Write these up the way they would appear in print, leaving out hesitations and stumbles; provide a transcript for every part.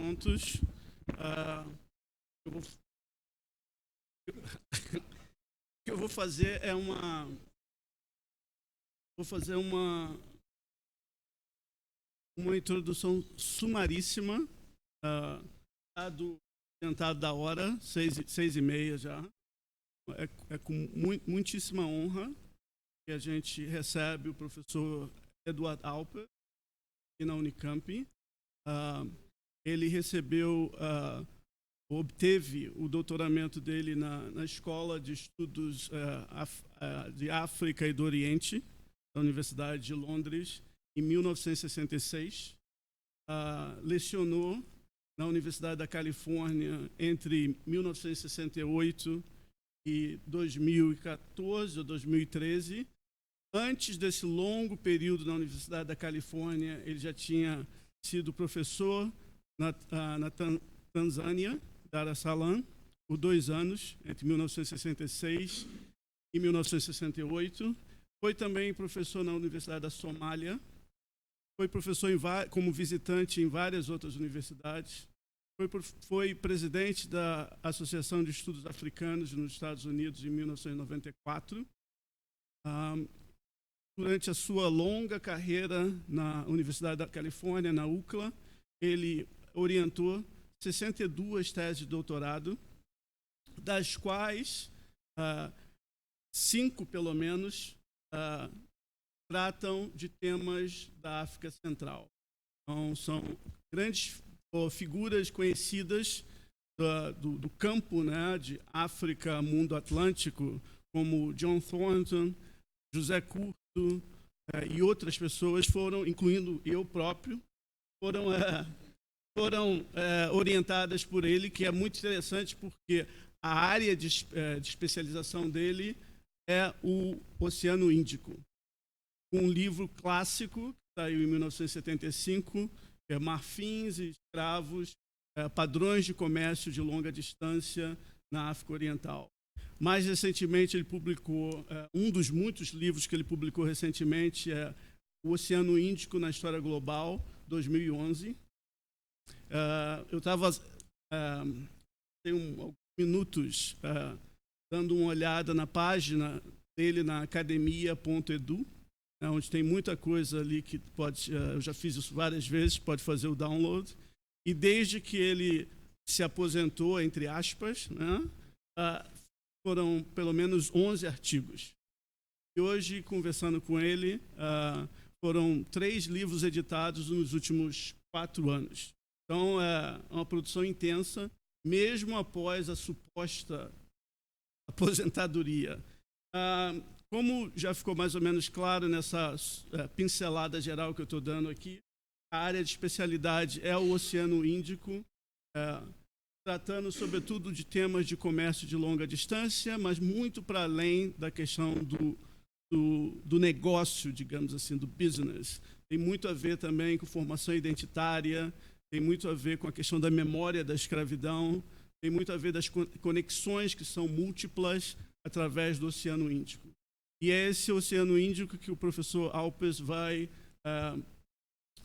prontos. O que eu vou fazer é uma introdução sumaríssima, dado tentado da hora, 6h30 já. É com muitíssima honra que a gente recebe o professor Eduardo Alpers, aqui na Unicamp. Ele obteve o doutoramento dele na Escola de Estudos de África e do Oriente, da Universidade de Londres, em 1966. Lecionou na Universidade da Califórnia entre 1968 e 2014 ou 2013. Antes desse longo período na Universidade da Califórnia, ele já tinha sido professor na Tanzânia, Dar es Salaam, por 2 anos, entre 1966 e 1968. Foi também professor na Universidade da Somália. Foi professor como visitante em várias outras universidades. Foi presidente da Associação de Estudos Africanos nos Estados Unidos em 1994. Durante a sua longa carreira na Universidade da Califórnia, na UCLA, ele orientou 62 teses de doutorado, das quais 5, pelo menos, tratam de temas da África Central. Então, são grandes figuras conhecidas do campo, né, de África, mundo atlântico, como John Thornton, José Curto e outras pessoas foram, incluindo eu próprio, foram orientadas por ele, que é muito interessante porque a área de especialização dele é o Oceano Índico. Um livro clássico, que saiu em 1975, que é Marfins e Escravos, Padrões de Comércio de Longa Distância na África Oriental. Mais recentemente, ele publicou, um dos muitos livros que ele publicou recentemente é O Oceano Índico na História Global, 2011. Eu estava, tem alguns minutos, dando uma olhada na página dele na academia.edu, onde tem muita coisa ali que pode, eu já fiz isso várias vezes, pode fazer o download. E desde que ele se aposentou, entre aspas, né, foram pelo menos 11 artigos. E hoje, conversando com ele, foram 3 livros editados nos últimos 4 anos. Então, é uma produção intensa, mesmo após a suposta aposentadoria. Como já ficou mais ou menos claro nessa pincelada geral que eu estou dando aqui, a área de especialidade é o Oceano Índico, tratando sobretudo de temas de comércio de longa distância, mas muito para além da questão do negócio, digamos assim, do business. Tem muito a ver também com formação identitária, tem muito a ver com a questão da memória da escravidão, tem muito a ver das conexões que são múltiplas através do Oceano Índico. E é esse Oceano Índico que o professor Alpers vai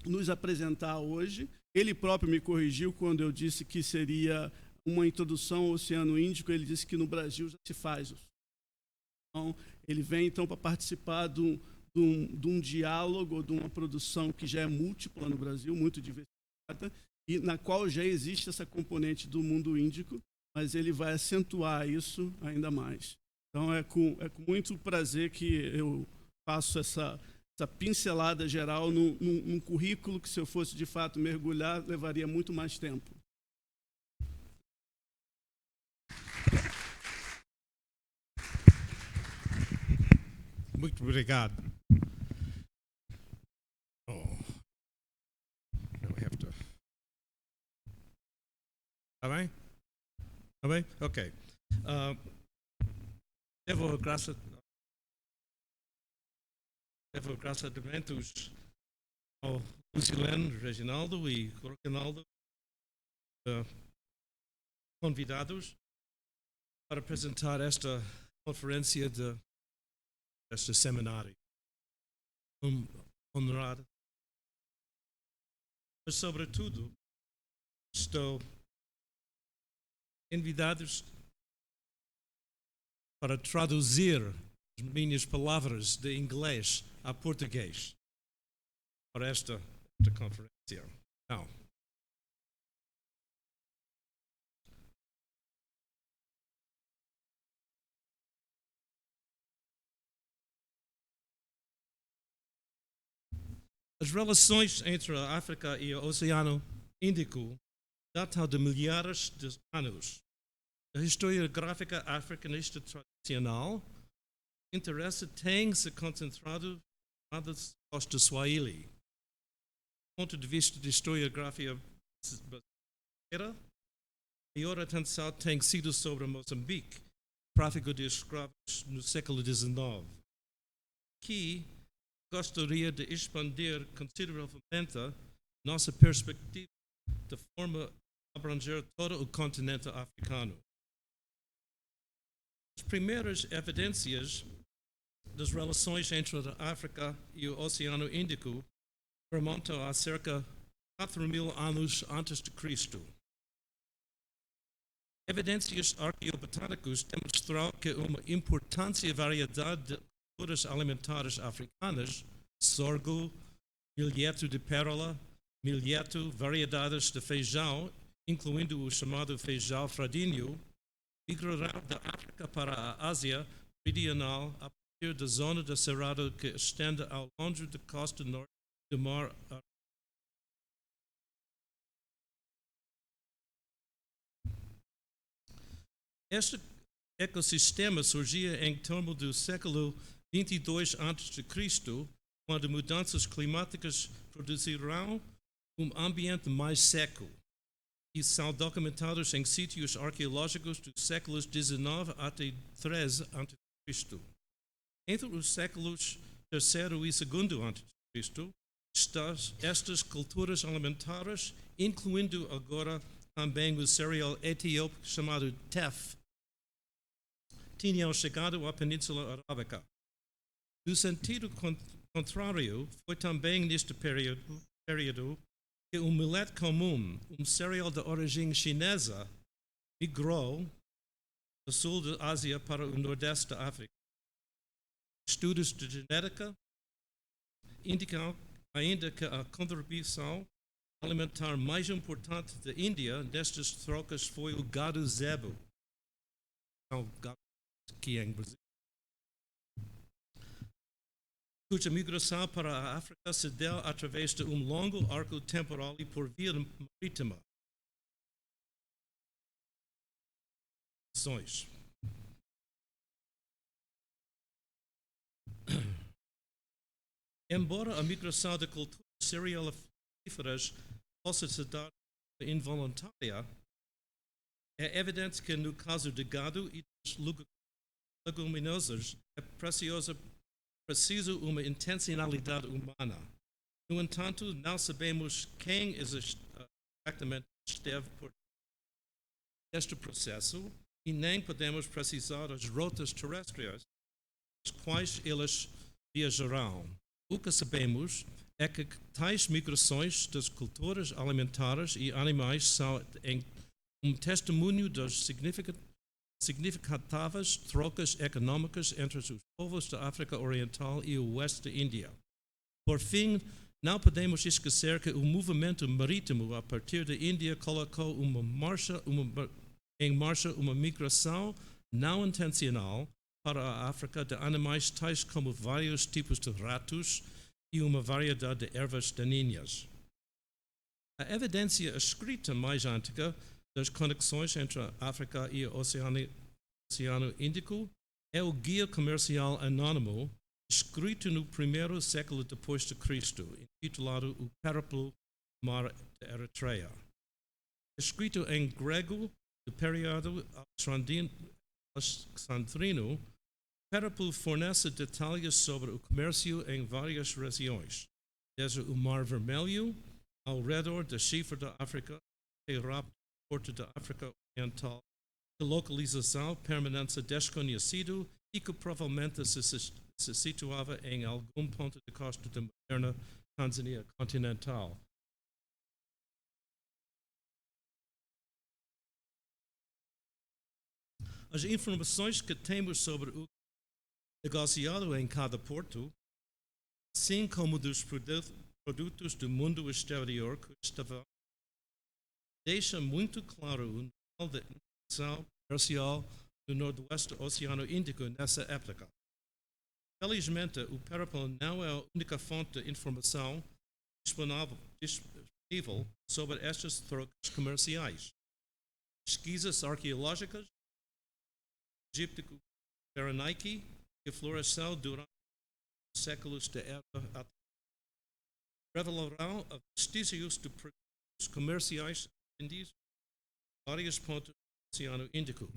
nos apresentar hoje. Ele próprio me corrigiu quando eu disse que seria uma introdução ao Oceano Índico. Ele disse que no Brasil já se faz. Então, ele vem então para participar de um diálogo, de uma produção que já é múltipla no Brasil, muito diversificada, e na qual já existe essa componente do mundo índico, mas ele vai acentuar isso ainda mais. Então, é com muito prazer que eu faço essa pincelada geral num currículo que, se eu fosse de fato mergulhar, levaria muito mais tempo. Muito obrigado. Está bem? Está bem? Ok. Devo agradecimentos ao Lucilene, Reginaldo e Ronaldo, convidados para apresentar esta conferência deste seminário. Honrado. Mas, sobretudo, estou convidados para traduzir as minhas palavras de inglês a português para esta conferência. Não. As relações entre a África e o Oceano Índico datam de milhares de anos. A historiográfica africanista tradicional interesse tem se concentrado na costa Swahili. Do ponto de vista de historiografia brasileira, a maior atenção tem sido sobre Moçambique, tráfico de escravos no século XIX. Aqui, gostaria de expandir consideravelmente nossa perspectiva de forma a abranger todo o continente africano. As primeiras evidências das relações entre a África e o Oceano Índico remontam a cerca de 4.000 anos antes de Cristo. Evidências arqueobotânicas demonstraram que uma importante variedade de culturas alimentares africanas, sorgo, milheto de pérola, milheto, variedades de feijão, incluindo o chamado feijão fradinho, migraram da África para a Ásia meridional a partir da zona da Cerrado que estende ao longe da costa norte do Mar Ártico. Este ecossistema surgia em torno do século 22 a.C., quando mudanças climáticas produziram um ambiente mais seco e são documentados em sítios arqueológicos dos séculos 19 até 13 a.C. Entre os séculos 3º e 2º a.C., estas culturas alimentares, incluindo agora também o cereal etíope chamado teff, tinham chegado à Península Arábica. No sentido contrário, foi também neste período que o millet comum, um cereal de origem chinesa, migrou do sul da Ásia para o nordeste da África. Estudos de genética indicam ainda que a contribuição alimentar mais importante da Índia nestas trocas foi o gado zebu, aqui em Brasil, cuja migração para a África se deu através de um longo arco temporal e por via marítima. Embora a migração de culturas cerealíferas possa se dar involuntária, é evidente que no caso de gado e das leguminosas é preciso uma intencionalidade humana. No entanto, não sabemos quem exatamente esteve por este processo e nem podemos precisar as rotas terrestres as quais eles viajarão. O que sabemos é que tais migrações das culturas alimentares e animais são um testemunho das significativas trocas econômicas entre os povos da África Oriental e o oeste da Índia. Por fim, não podemos esquecer que o movimento marítimo a partir da Índia colocou em marcha uma migração não intencional para a África de animais tais como vários tipos de ratos e uma variedade de ervas daninhas. A evidência escrita mais antiga das conexões entre a África e o Oceano Índico é o Guia Comercial Anônimo, escrito no primeiro século depois de Cristo, intitulado O Périplo do Mar da Eritreia. Escrito em grego do período alexandrino, o périplo fornece detalhes sobre o comércio em várias regiões, desde o Mar Vermelho, ao redor da Chifre da África, até o Rabo do Porto da África Oriental, de localização permanente desconhecido e que provavelmente se situava em algum ponto da costa da moderna Tanzânia continental. as informações que temos sobre o negociado em cada porto, assim como dos produtos do mundo exterior que estavam, deixa muito claro o nível de integração comercial do Noroeste do Oceano Índico nessa época. Felizmente, o Perpol não é a única fonte de informação disponível sobre estas trocas comerciais. Pesquisas arqueológicas egíptico-berenike que floresceu durante os séculos da era revelarão vestígios de produtos comerciais vendidos em vários pontos do Oceano Índico,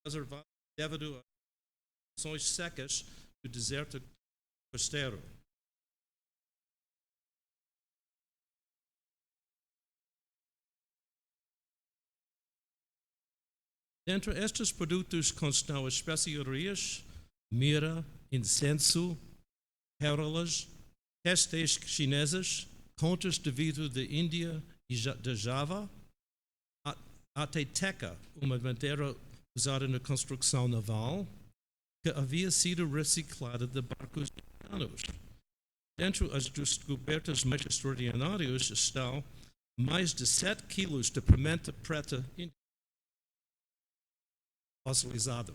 reservados devido a condições secas do deserto costeiro. Dentre estes produtos constam especiarias, mirra, incenso, pérolas, testes chinesas, conchas de vidro da Índia e de Java, até teca, uma madeira usada na construção naval, que havia sido reciclada de barcos indianos. Dentre as descobertas mais extraordinárias estão mais de 7 quilos de pimenta preta fossilizado.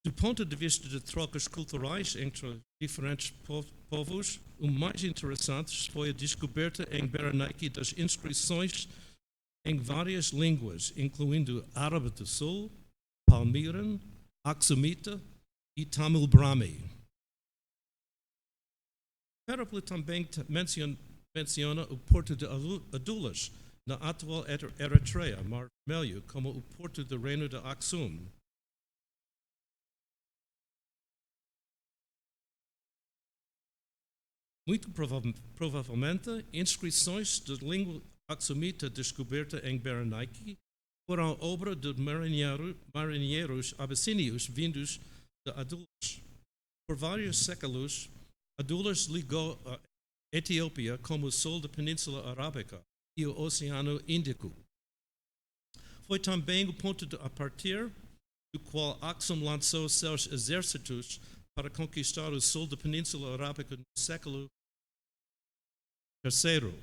Do ponto de vista de trocas culturais entre diferentes povos, o mais interessante foi a descoberta em Berenike das inscrições em várias línguas, incluindo árabe do sul, palmyran, aksumita e tamil brahmi. Perpol também menciona o porto de Adulas, na atual Eritreia, Mar Vermelho, como o porto do reino de Aksum. Muito provavelmente, inscrições de língua aksumita descoberta em Berenike foram obra de marinheiros abissínios vindos de Adulas. Por vários séculos, Adulas ligou a Etiópia como o sul da Península Arábica e o Oceano Índico. Foi também o ponto a partir do qual Aksum lançou seus exércitos para conquistar o sul da Península Arábica no século III.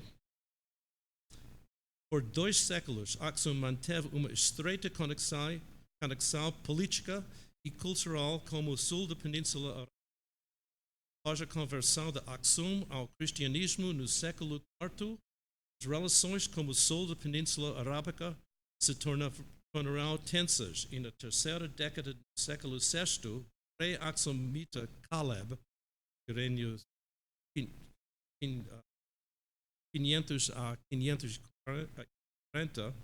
Por 2 séculos, Aksum manteve uma estreita conexão política e cultural com o sul da Península Arábica. Após a conversão de Aksum ao cristianismo no século IV, as relações com o sul da Península Arábica se tornarão tensas e na terceira década do século VI, o rei aksumita Caleb, que reinou 500 a 540,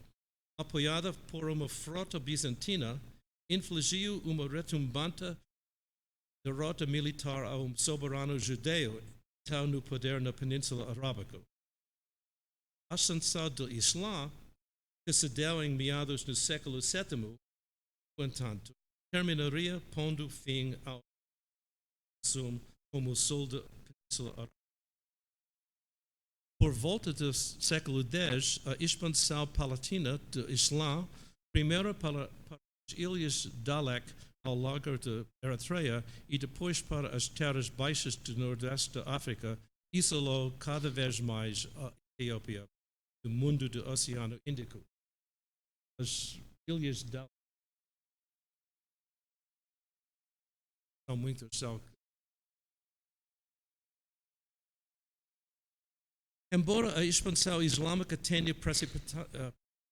apoiada por uma frota bizantina, infligiu uma retumbante derrota militar ao soberano judeu, então no poder na Península Arábica. A ascensão do Islã, que se deu em meados do século VII, no entanto, terminaria pondo fim ao Aksum como o sul da Península Arábica. Por volta do século X, a expansão palatina do Islã, primeiro para as ilhas Dalek ao largo da Eritreia e depois para as terras baixas do nordeste da África, isolou cada vez mais a Etiópia do mundo do Oceano Índico. As ilhas Dalek são muito Embora a expansão islâmica tenha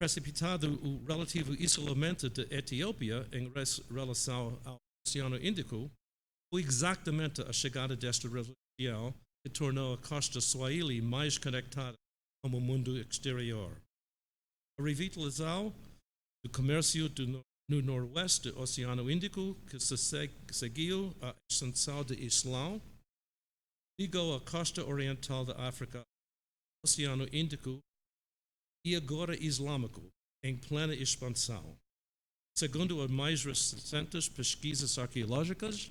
precipitado o relativo isolamento da Etiópia em relação ao Oceano Índico, foi exatamente a chegada desta religião que tornou a costa Swahili mais conectada com o mundo exterior. A revitalização do comércio no noroeste do Oceano Índico, que seguiu a expansão do Islã, ligou a costa oriental da África Oceano Índico e agora islâmico, em plena expansão. Segundo as mais recentes pesquisas arqueológicas,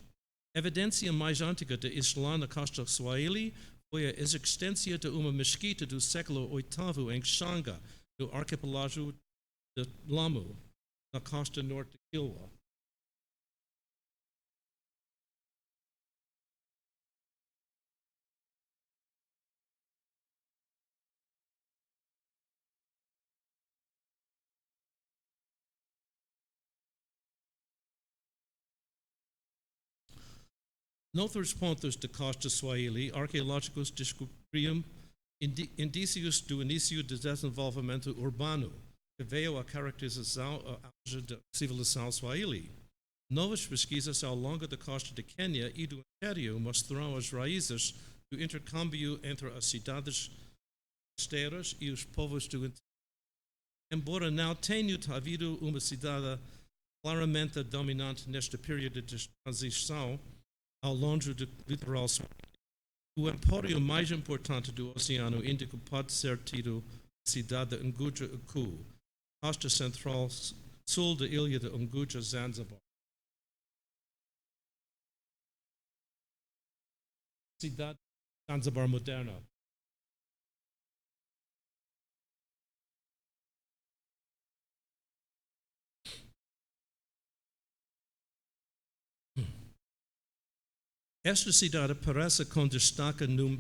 a evidência mais antiga de Islã na costa Swahili foi a existência de uma mesquita do século VIII em Xanga, no arquipélago de Lamu, na costa norte de Kilwa. Noutros pontos da costa Swahili, arqueológicos descobriram indícios do início do desenvolvimento urbano, que veio a caracterização a auge da civilização Swahili. Novas pesquisas ao longo da costa de Quênia e do interior mostraram as raízes do intercâmbio entre as cidades costeiras e os povos do interior. Embora não tenha havido uma cidade claramente dominante neste período de transição, ao longe do litoral sul, o empório mais importante do Oceano Índico pode ser tido a cidade de Unguja Ukuu, costa central sul da ilha de Unguja, Zanzibar. Cidade de Zanzibar moderna. Esta cidade aparece com destaque num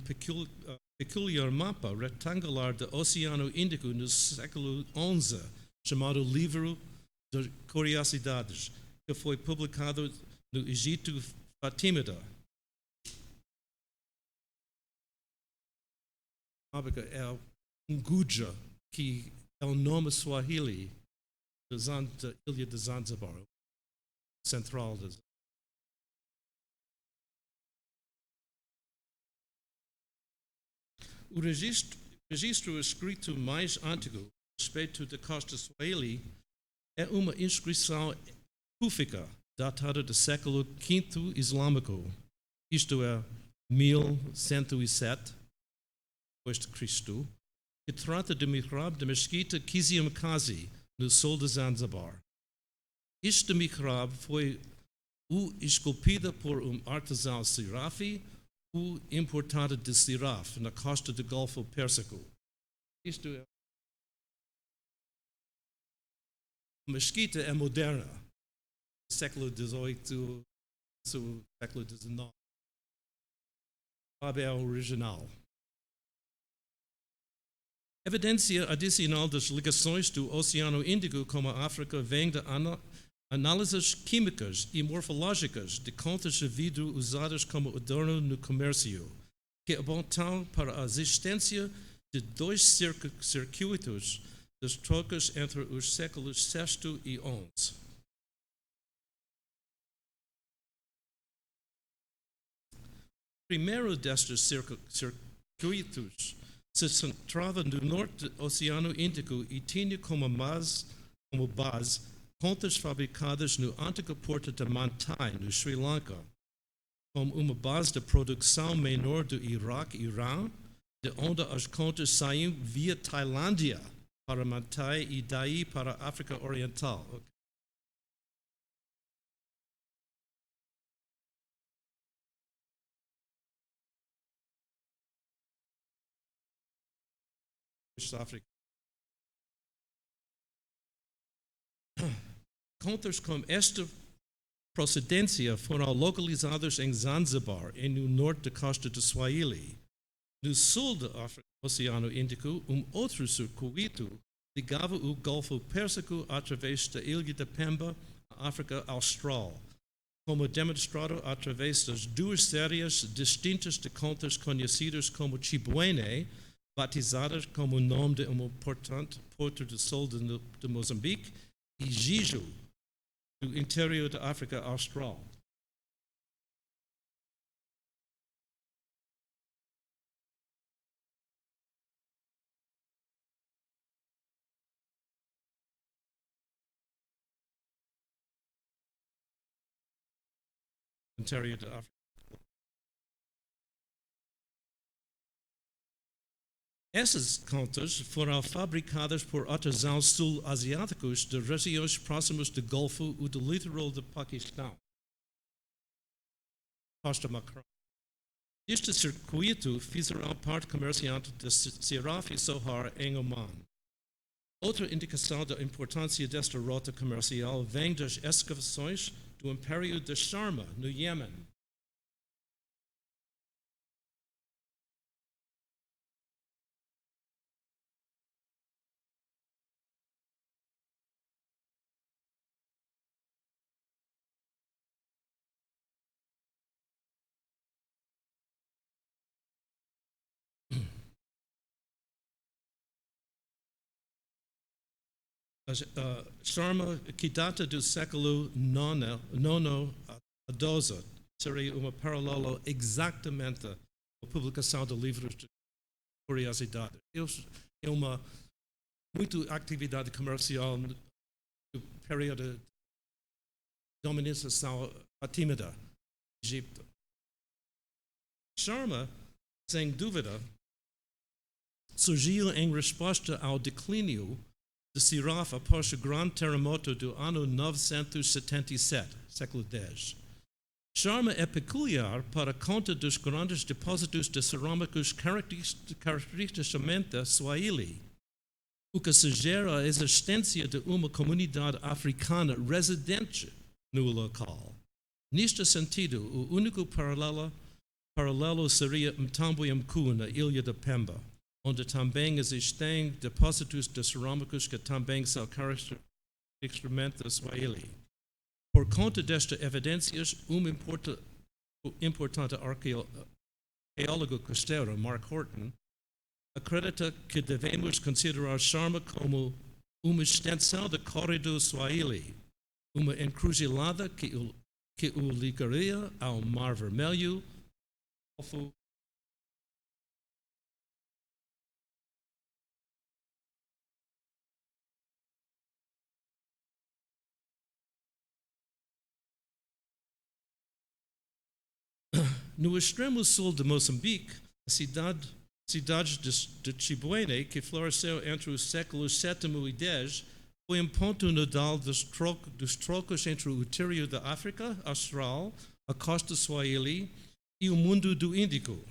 peculiar mapa retangular do Oceano Índico no século XI, chamado Livro de Curiosidades, que foi publicado no Egito Fatímida. É o Unguja, que é o nome swahili da ilha de Zanzibar, central da Zanzibar. O registro escrito mais antigo a respeito da costa Swahili é uma inscrição cúfica datada do século V islâmico, isto é, 1107 d.C., que trata do mihrab da mesquita Kizim Kazi, no sul de Zanzibar. Este mihrab foi esculpido por artesão sirafi importada de Siraf, na costa do Golfo Pérsico. Isto é, a mesquita é moderna, do século XVIII, século XIX. É o original. Evidência adicional das ligações do Oceano Índico com a África vem da análises químicas e morfológicas de contas de vidro usadas como adorno no comércio, que apontam para a existência de dois circuitos das trocas entre os séculos VI e XI. O primeiro destes circuitos se centrava no norte do Oceano Índico e tinha como base contas fabricadas no antigo porto de Mantai, no Sri Lanka, como uma base de produção menor do Iraque e Irã, de onde as contas saíam via Tailândia para Mantai e daí para a África Oriental. África. Contas com esta procedência foram localizadas em Zanzibar e no norte da costa do Swahili. No sul do Oceano Índico, outro circuito ligava o Golfo Pérsico através da ilha de Pemba à África Austral, como demonstrado através das duas séries distintas de contas conhecidas como Chibouene, batizadas como o nome de um importante porto do sul de Moçambique, e Gijo, do interior da África Austral. Interior da África. Essas contas foram fabricadas por artesãos sul-asiáticos de regiões próximas do Golfo e do litoral do Paquistão. Costa Macron. Este circuito fizeram parte comerciante de Siraf e Sohar em Oman. Outra indicação da importância desta rota comercial vem das escavações do Império de Sharma, no Iêmen. Sharma, que data do século IX a XII, seria uma paralela exatamente à publicação de livros de curiosidade. É uma muita atividade comercial no período de dominação fatímida do Egito. Sharma, sem dúvida, surgiu em resposta ao declínio de Siraf após o grande terremoto do ano 977, século X. Sharma é peculiar para conta dos grandes depósitos de cerâmicos caracteristicamente Swahili, o que sugere a existência de uma comunidade africana residente no local. Neste sentido, o único paralelo seria Mtambo-Mku, na ilha de Pemba, onde também existem depósitos de cerâmicos que também são caracteristicamente Swahili. Por conta destas evidências, importante arqueólogo costeiro, Mark Horton, acredita que devemos considerar Sharma como uma extensão do corredor Swahili, uma encruzilhada que o ligaria ao Mar Vermelho, Golfo. No extremo sul de Moçambique, a cidade de Chibuene, que floresceu entre os séculos VII e X, foi um ponto nodal dos trocos entre o interior da África Austral, a costa Swahili e o mundo do Índico.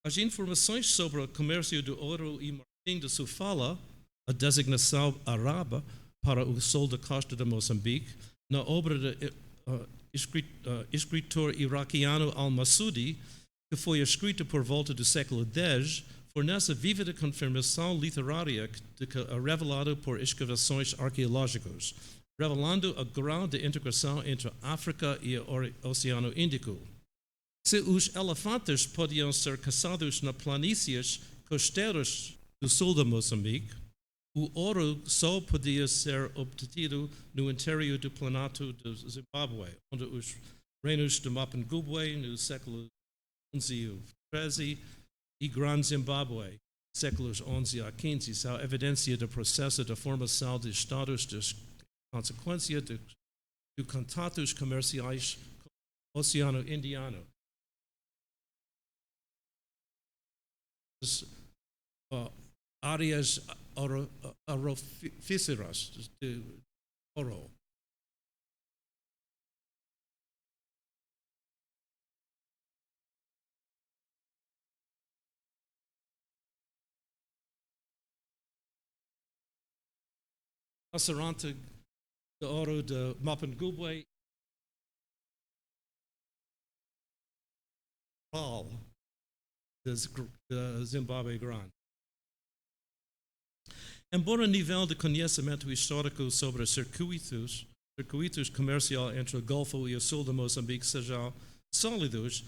As informações sobre o comércio do ouro e marfim de Sofala, a designação árabe para o sul da costa de Moçambique, na obra do escritor iraquiano Al-Masudi, que foi escrita por volta do século X, fornece vívida confirmação literária de que é revelado por escavações arqueológicas, revelando o grau de integração entre a África e o Oceano Índico. Se os elefantes podiam ser caçados nas planícies costeiras do sul de Moçambique, o ouro só podia ser obtido no interior do planalto do Zimbábue, onde os reinos de Mapungubwe, no século XI e XIII, e Grande Zimbábue, séculos XI a XV, são evidência do processo de formação de estados de consequência de contatos comerciais com o Oceano Indiano. Áreas aurofíceras de ouro. Lacerante de ouro de Mapungubwe, de Zimbábue Grande. Embora o nível de conhecimento histórico sobre circuitos comerciais entre o Golfo e o sul de Moçambique sejam sólidos,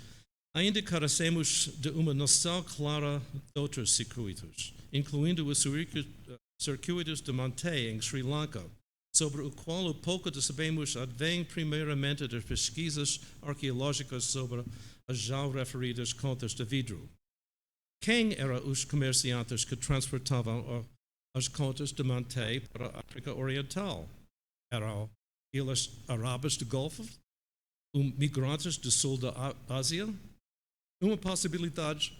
ainda carecemos de uma noção clara de outros circuitos, incluindo os circuitos de Manté, em Sri Lanka, sobre o qual o pouco que sabemos advém primeiramente das pesquisas arqueológicas sobre as já referidas contas de vidro. Quem eram os comerciantes que transportavam as contas de Manté para a África Oriental? Eram ilhas árabes do Golfo? Migrantes do sul da Ásia? Uma possibilidade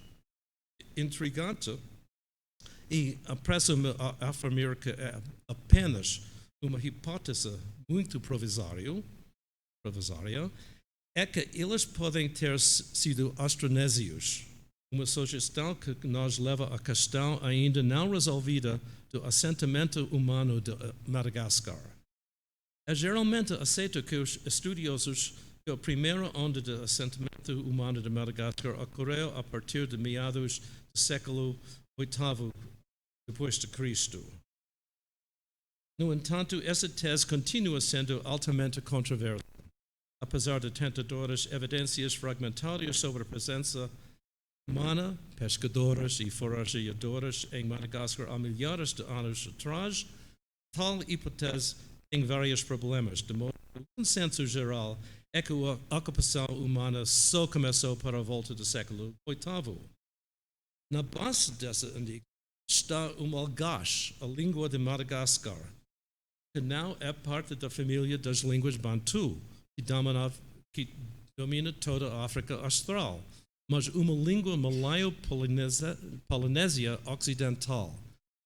intrigante, e apresso-me a afirmar que é apenas uma hipótese muito provisória, é que eles podem ter sido austronésios, uma sugestão que nos leva à questão ainda não resolvida do assentamento humano de Madagascar. É geralmente aceito que os estudiosos que a primeira onda de assentamento humano de Madagascar ocorreu a partir de meados do século VIII depois de Cristo. No entanto, essa tese continua sendo altamente controversa, apesar de tentadoras evidências fragmentárias sobre a presença humana, pescadores e forageiadores em Madagascar há milhares de anos atrás. Tal hipótese tem vários problemas, de modo que o consenso geral é que a ocupação humana só começou para a volta do século VIII. Na base dessa indicação está o malgache, a língua de Madagascar, que não é parte da família das línguas bantu, que domina toda a África Austral, mas uma língua malaio-polinésia ocidental,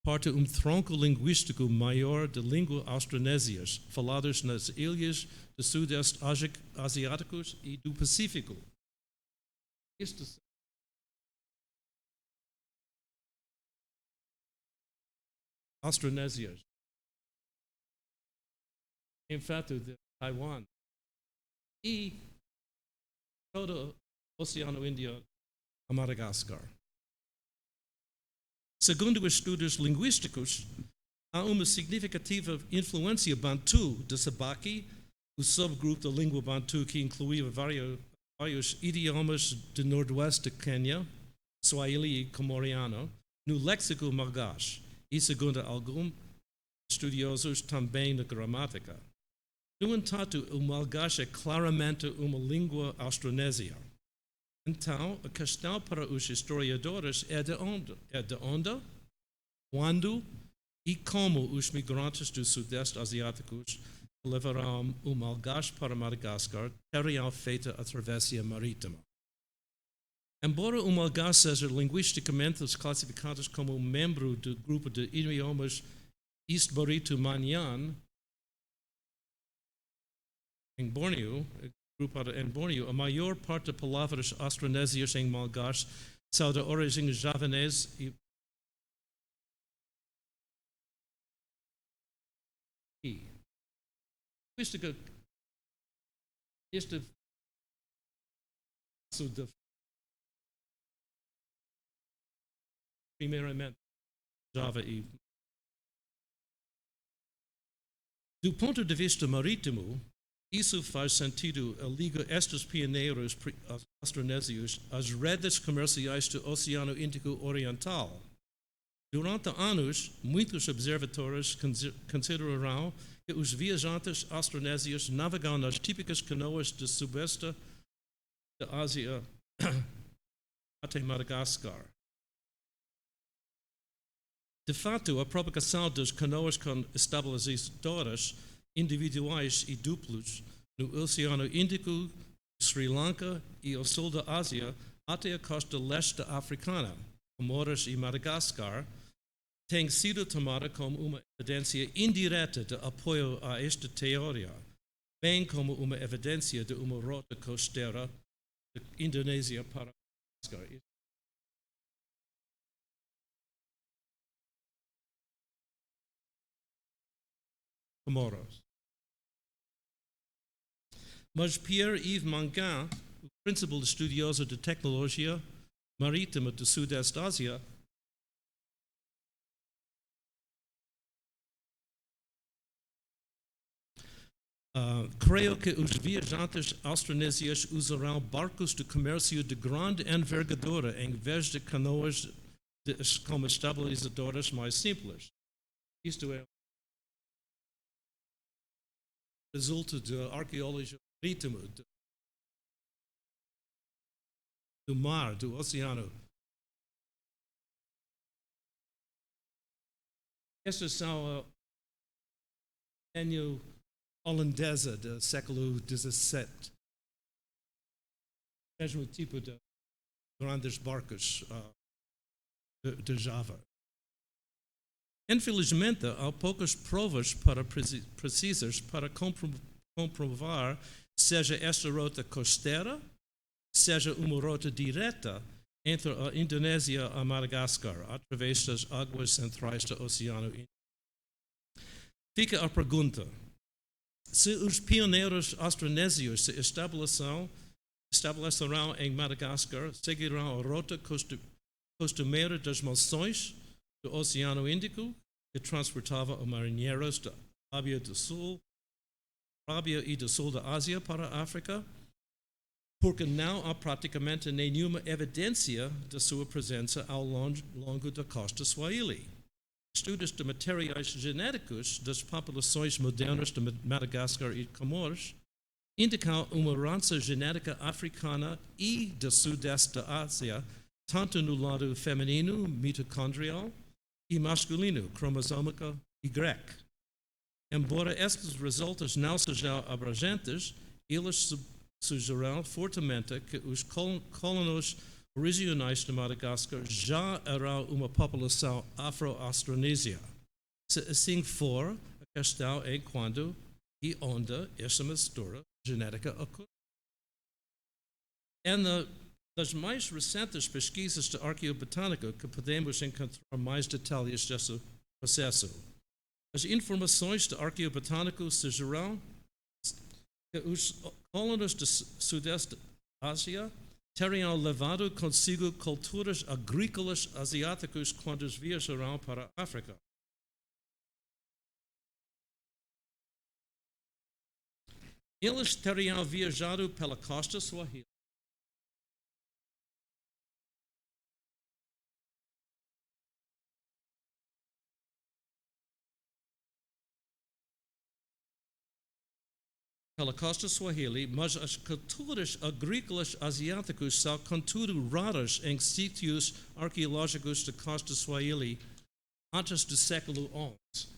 parte um tronco linguístico maior de línguas austronésias, faladas nas ilhas do Sudeste Asiáticos e do Pacífico. Austronésias, em fato, de Taiwan e todo o Oceano Índico a Madagascar. Segundo estudos linguísticos, há uma significativa influência bantu de Sabaki, o subgrupo da língua bantu que incluía vários idiomas do noroeste de Quênia, Swahili e Comoriano, no léxico malgache e, segundo alguns estudiosos, também na gramática. No entanto, o malgache é claramente uma língua austronésia. Então, a questão para os historiadores é de onde, quando e como os migrantes do Sudeste Asiáticos que levaram o malgache para Madagascar teriam feito a travessia marítima. Embora o malgache seja linguisticamente classificado como um membro do grupo de idiomas East-Barito-Manyan, em Borneo, a maior parte de palavras austronésias em malgache são de origem javanesa e este passo de primeiramente Java e do ponto de vista marítimo, isso faz sentido a liga estes pioneiros austronésios às redes comerciais do Oceano Índico Oriental. Durante anos, muitos observadores consideraram que os viajantes austronésios navegam nas típicas canoas do sudeste da Ásia até Madagascar. De fato, a propagação das canoas com estabilizadores individuais e duplos no Oceano Índico, Sri Lanka e o sul da Ásia até a costa leste africana, Comoras e Madagascar, tem sido tomada como uma evidência indireta de apoio a esta teoria, bem como uma evidência de uma rota costeira da Indonésia para Madagascar. Comoros. Mas Pierre-Yves Mangan, o principal estudioso de tecnologia marítima do Sudeste Ásia, creio que os viajantes austronésios usarão barcos de comércio de grande envergadura em vez de canoas com estabilizadores mais simples. Isto é resulta da arqueologia marítima do mar, do oceano. Estas são a engenho holandesa do século XVII. Mesmo tipo de grandes barcos de Java. Infelizmente, há poucas provas precisas para comprovar seja esta rota costeira, seja uma rota direta entre a Indonésia a Madagascar, através das águas centrais do Oceano Índico. Fica a pergunta: se os pioneiros austronésios se estabelecerão em Madagascar, seguirão a rota costumeira das monções do Oceano Índico, que transportava marinheiros da Arábia e do sul da Ásia para a África? Porque não há praticamente nenhuma evidência da sua presença ao longo da costa Swahili. Estudos de materiais genéticos das populações modernas de Madagascar e Comores indicam uma herança genética africana e do sudeste da Ásia, tanto no lado feminino, mitocondrial, e masculino, cromosômico Y. Embora estes resultados não sejam abrangentes, eles sugerirão fortemente que os colonos regionais de Madagascar já eram uma população afro-austronésia. Se assim for, a questão é quando e onde essa mistura genética ocorre. É nas mais recentes pesquisas de arqueobotânica que podemos encontrar mais detalhes desse processo. As informações de arqueobotânico sugerirão que os colonos do Sudeste da Ásia teriam levado consigo culturas agrícolas asiáticas quando viajaram para a África. Eles teriam viajado pela costa Swahili, mas as culturas agrícolas asiáticas são, contudo, raras em sítios arqueológicos da costa Swahili antes do século XI.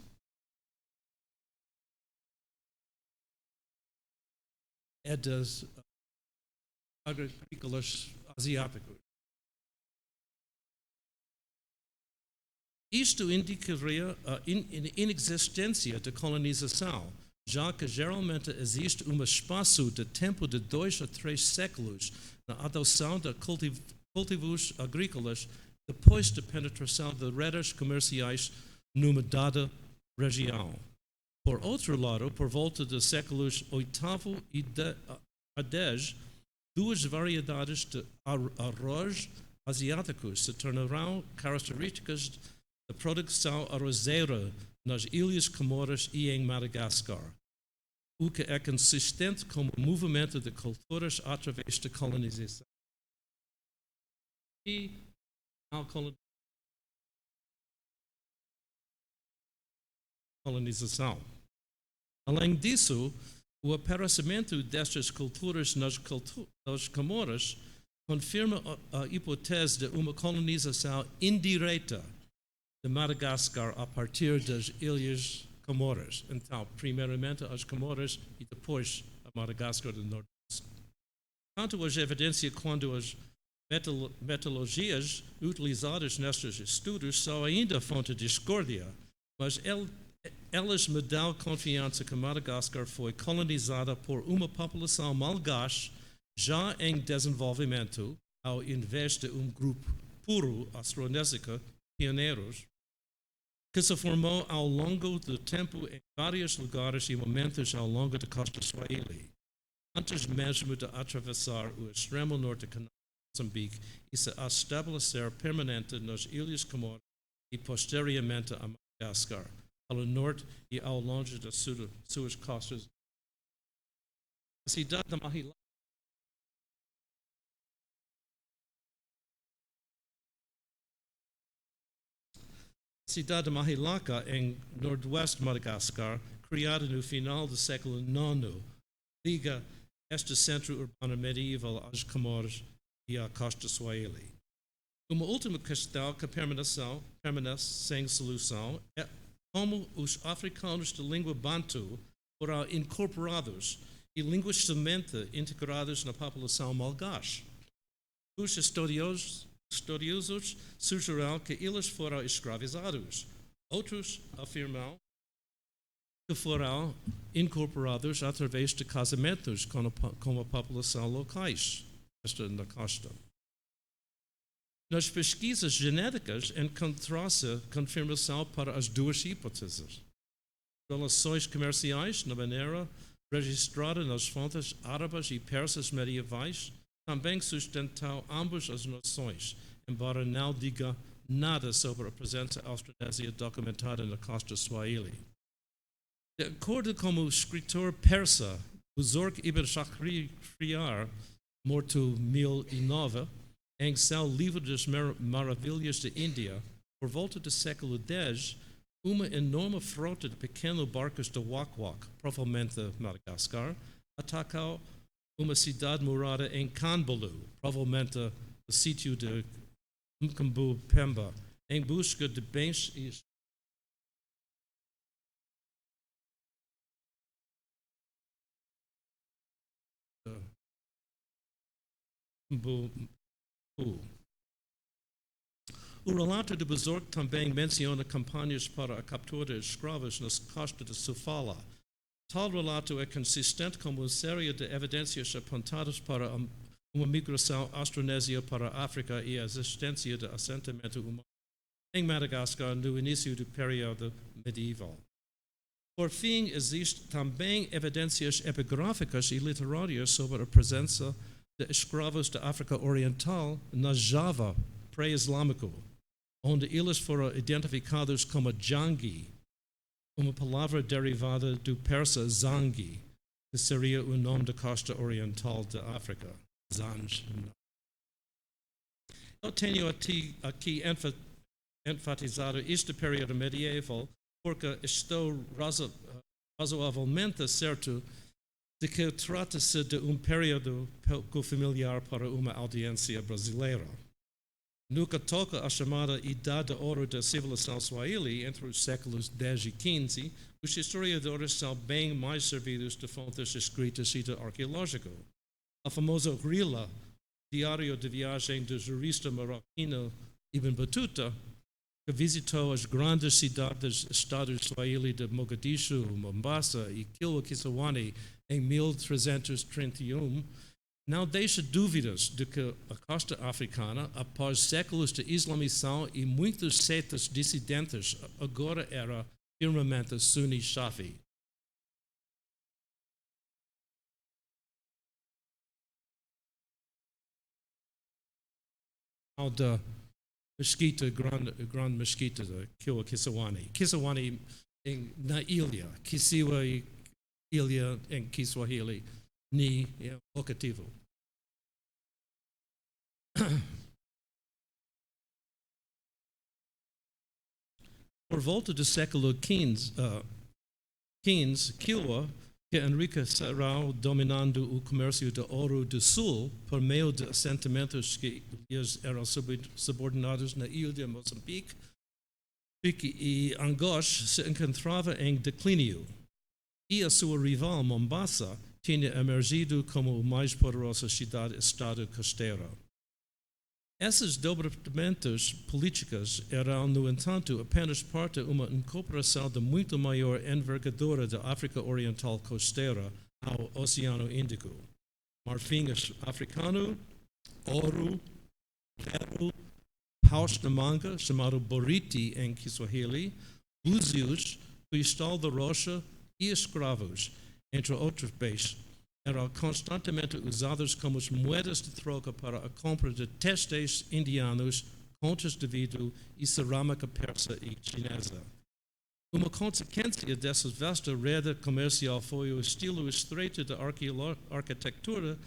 É das agrícolas asiáticos. Isto indicaria a inexistência de colonização, já que geralmente existe um espaço de tempo de 2 a 3 séculos na adoção de cultivos agrícolas depois da penetração de redes comerciais numa dada região. Por outro lado, por volta dos séculos VIII a X, duas variedades de arroz asiáticos se tornarão características da produção arrozeira nas Ilhas Comores e em Madagascar, o que é consistente com o movimento de culturas através da colonização. E a colonização. Além disso, o aparecimento destas culturas nas Comores confirma a hipótese de uma colonização indireta de Madagascar a partir das Ilhas Comores. Então, primeiramente as Comores e depois a Madagascar do Nordeste. Quanto às evidências quanto às metodologias utilizadas nestes estudos são ainda fonte de discórdia, mas elas me dão confiança que Madagascar foi colonizada por uma população malgache já em desenvolvimento, ao invés de um grupo puro austronésico pioneiros, que se formou ao longo do tempo em vários lugares e momentos ao longo da costa Swahili, antes mesmo de atravessar o extremo norte do canal de Moçambique e se estabelecer permanente nas Ilhas Comores e posteriormente a Madagascar, ao norte e ao longe das suas costas. A cidade de Mahilaka em nordeste de Madagascar, criada no final do século IX, liga este centro urbano medieval às Comores e à costa Swahili. Uma última questão que permanece sem solução é como os africanos de língua bantu foram incorporados e linguisticamente integrados na população malgache. Os estudiosos sugerirão que eles foram escravizados. Outros afirmam que foram incorporados através de casamentos com a população locais na costa. Nas pesquisas genéticas encontrou-se confirmação para as duas hipóteses. Relações comerciais, na maneira registrada nas fontes árabes e persas medievais, também sustentam ambas as noções, embora não diga nada sobre a presença austronésia documentada na costa Swahili. De acordo com o escritor persa Buzurg ibn Shahryar, morto em 1009, em seu livro das Maravilhas da Índia, por volta do século X, uma enorme frota de pequenos barcos de wak-wak, provavelmente de Madagascar, atacou uma cidade morada em Kanbalu, provavelmente o sítio de Mkambu Pemba, em busca de bens e O relato de Buzurg também menciona campanhas para a captura de escravos nas costas de Sofala. Tal relato é consistente com uma série de evidências apontadas para uma migração austronésia para a África e a existência de assentamento humano em Madagascar no início do período medieval. Por fim, existem também evidências epigráficas e literárias sobre a presença de escravos da África Oriental na Java pré-islâmico, onde eles foram identificados como Jangi, uma palavra derivada do persa Zangi, que seria o nome da costa oriental da África, Zanj. Eu tenho aqui enfatizado este período medieval porque estou razoavelmente certo de que trata-se de período pouco familiar para uma audiência brasileira. No que toca à chamada Idade de Ouro da civilização Swahili, entre os séculos X e XV, os historiadores são bem mais servidos de fontes escritas e de arqueológico. A famosa Grilla, diário de viagem do jurista marroquino Ibn Battuta, que visitou as grandes cidades-estados Swahili de Mogadishu, Mombasa e Kilwa Kisawani em 1331, não deixa dúvidas de que a costa africana, após séculos de islamização e muitas seitas dissidentes, agora era firmemente Sunni-Shafi. Da mesquita, grande mesquita de Kilwa Kisawani. Kisawani na ilha, Kisiwa e ilha em Kiswahili, ni vocativo. Por volta do século XV, Kilwa, que enriqueceu dominando o comércio de ouro do sul por meio de assentamentos que eram subordinados na ilha de Moçambique e Angoche, se encontrava em declínio. E a sua rival, Mombasa, tinha emergido como a mais poderosa cidade-estado costeira. Esses desdobramentos políticos eram, no entanto, apenas parte de uma incorporação de muito maior envergadura da África Oriental costeira ao Oceano Índico. Marfim africano, ouro, ferro, paus de manga, chamado boriti em Kiswahili, búzios, cristal de rocha e escravos, entre outros bens, eram constantemente usados como moedas de troca para a compra de testes indianos, conchas de vidro e cerâmica persa e chinesa. Uma consequência dessa vasta rede comercial foi o estilo estreito da arquitetura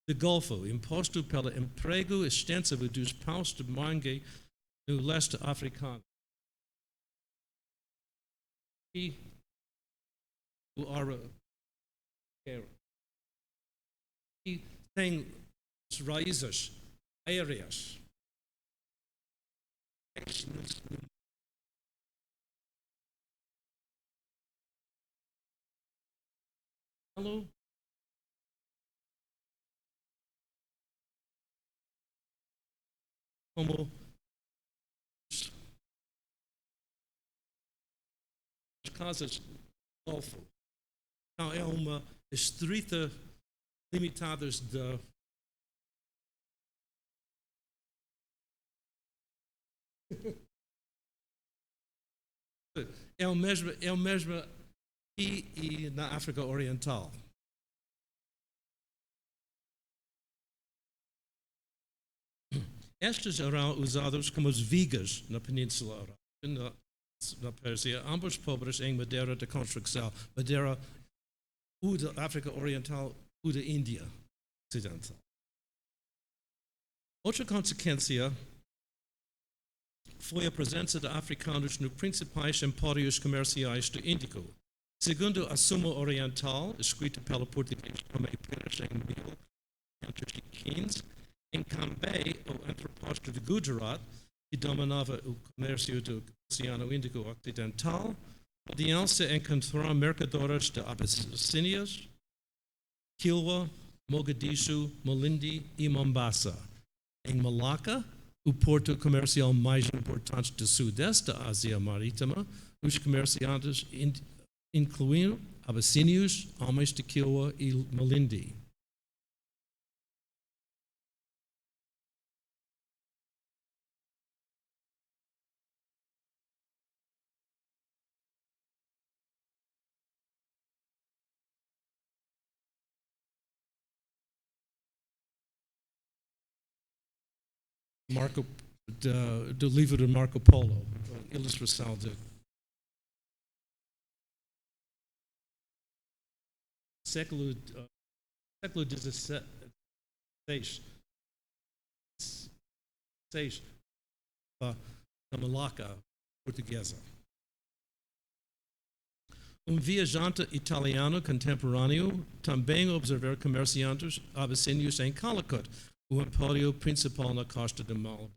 do Golfo, imposto pelo emprego extensivo dos paus de manga no leste africano. E o e tem as raízes aéreas. Como as casas Golfo. Então, é uma estreita limitadas de é o mesmo e na África Oriental. Estes eram usados como as vigas na Península Arábica, na Pérsia, ambos pobres em madeira de construção, madeira ou da África Oriental ou da Índia Ocidental. Outra consequência foi a presença de africanos nos principais empórios comerciais do Índico. Segundo a Suma Oriental, escrita pelo português Tomé Pires em 1515, em Cambay, o entreposto de Gujarat, que dominava o comércio do Oceano Índico Ocidental, podiam-se encontrar mercadoras de Abissínias, Kilwa, Mogadishu, Malindi e Mombasa. Em Malaca, o porto comercial mais importante do sudeste da Ásia Marítima, os comerciantes incluíam abissínios, homens de Kilwa e Malindi. Do livro de Marco Polo, ilustração de século XVI, na Malaca portuguesa. Viajante italiano contemporâneo também observou comerciantes abissínios em Calicut, o empório principal na costa de Malabar.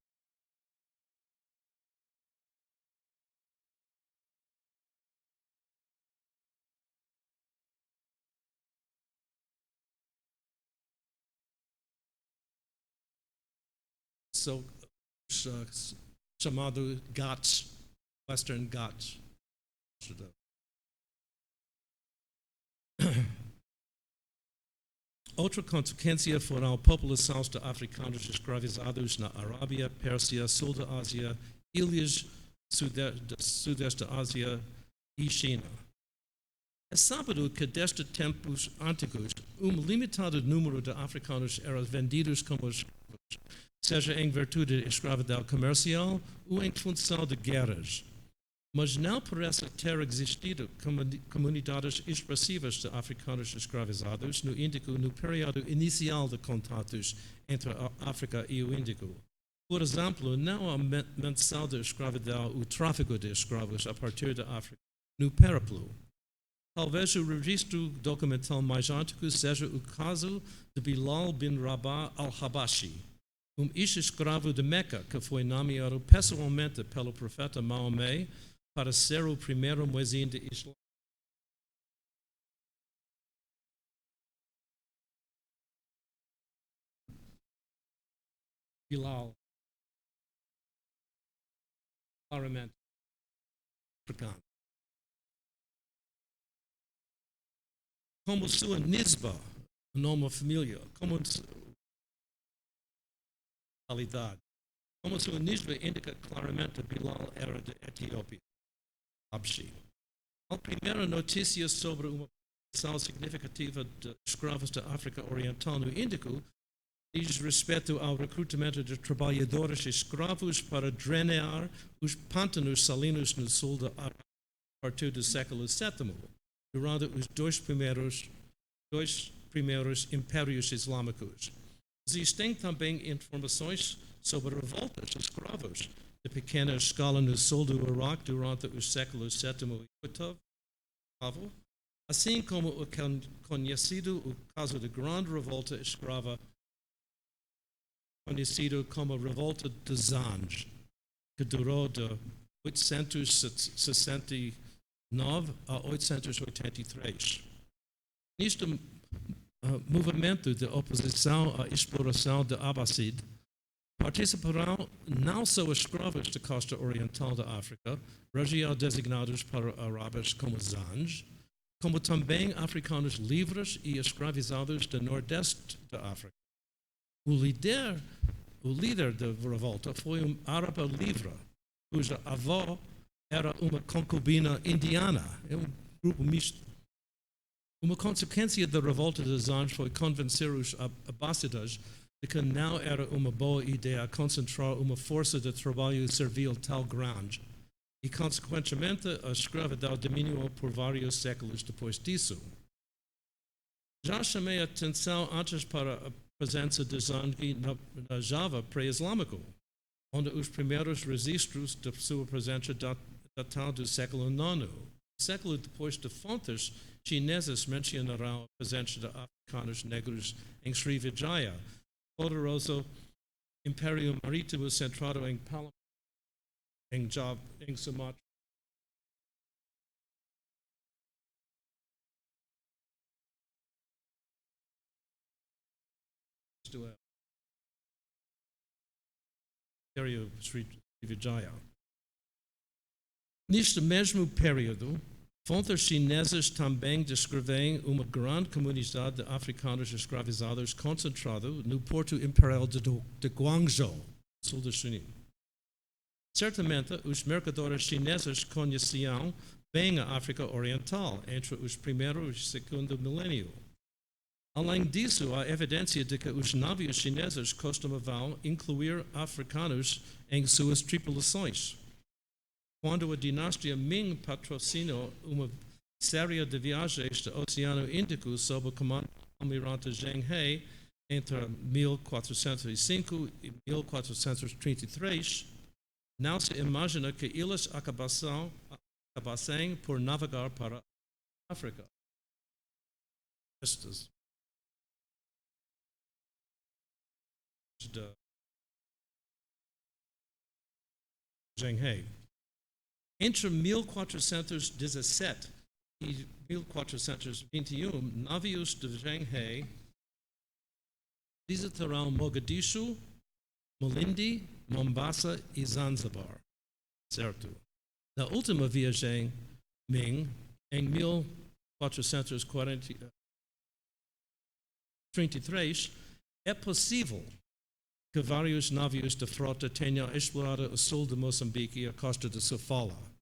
Chamado Ghats, Western Ghats. Outra consequência foram populações de africanos escravizados na Arábia, Pérsia, sul da Ásia, ilhas sudeste da Ásia e China. É sabido que desde tempos antigos, limitado número de africanos era vendidos como escravos, seja em virtude de escravidão comercial ou em função de guerras. Mas não parece ter existido comunidades expressivas de africanos escravizados no Índico no período inicial de contatos entre a África e o Índico. Por exemplo, não há menção de escravidão ou tráfico de escravos a partir da África no Périplo. Talvez o registro documental mais antigo seja o caso de Bilal bin Rabah al-Habashi, ex-escravo de Meca que foi nomeado pessoalmente pelo profeta Maomé para ser o primeiro muezzin de Islã. Bilal, claramente africano. Como sua nisba, nome família, como sua nisba indica claramente Bilal era de Etiópia. A primeira notícia sobre uma população significativa de escravos da África Oriental no Índico diz respeito ao recrutamento de trabalhadores escravos para drenar os pântanos salinos no sul da África a partir do século VII, durante os dois primeiros impérios islâmicos. Existem também informações sobre revoltas de escravos de pequena escala no sul do Iraque durante os séculos VII e VIII, assim como o conhecido o caso da grande revolta escrava, conhecido como a revolta de Zanj, que durou de 869 a 883. Neste movimento de oposição à exploração de Abbasid, participarão não só escravos da costa oriental da África, região designados para árabes como Zanj, como também africanos livres e escravizados do nordeste da África. O líder da revolta foi um árabe livre, cuja avó era uma concubina indiana, um grupo misto. Uma consequência da revolta dos Anjos foi convencer os abássidas de que não era uma boa ideia concentrar uma força de trabalho servil tão grande e, consequentemente, a escravidão diminuiu por vários séculos depois disso. Já chamei a atenção antes para a presença de Zangi na Java pré-islâmico, onde os primeiros registros de sua presença datam do século IX. Um século depois de fontes chinesas mencionarão a presença de africanos negros em Srivijaya, poderoso império marítimo centrado em Palembang, em Java, em Sumatra. Isto é, Império Srivijaya. Neste mesmo período, fontes chinesas também descrevem uma grande comunidade de africanos escravizados concentrada no porto imperial de Guangzhou, sul da China. Certamente, os mercadores chineses conheciam bem a África Oriental entre os primeiros e segundo milênio. Além disso, há evidência de que os navios chineses costumavam incluir africanos em suas tripulações. Quando a dinastia Ming patrocinou uma série de viagens do Oceano Índico sob o comando do almirante Zheng He entre 1405 e 1433, não se imagina que eles acabassem por navegar para a África. Estes de Zheng He. Entre 1417 e 1421, navios de Zheng He visitarão Mogadishu, Malindi, Mombasa e Zanzibar. Certo. Na última viagem, Ming, em 1433, é possível que vários navios de frota tenham explorado o sul de Moçambique e a costa de Sofala.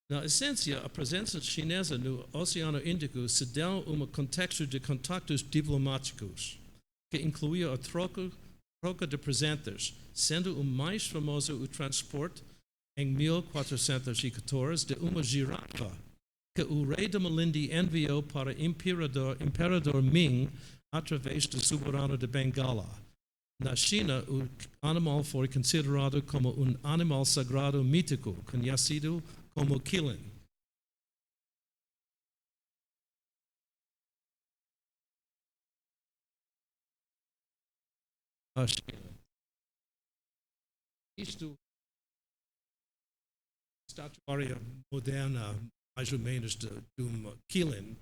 Na essência, a presença chinesa no Oceano Índico se deu a um contexto de contactos diplomáticos, que incluía a troca de presentes, sendo o mais famoso o transporte, em 1414, de uma girafa que o rei de Malindi enviou para o imperador Ming através do soberano de Bengala. Na China, o animal foi considerado como um animal sagrado mítico, conhecido como Qilin. A China. Isto estatuária moderna, mais ou menos, de um Qilin.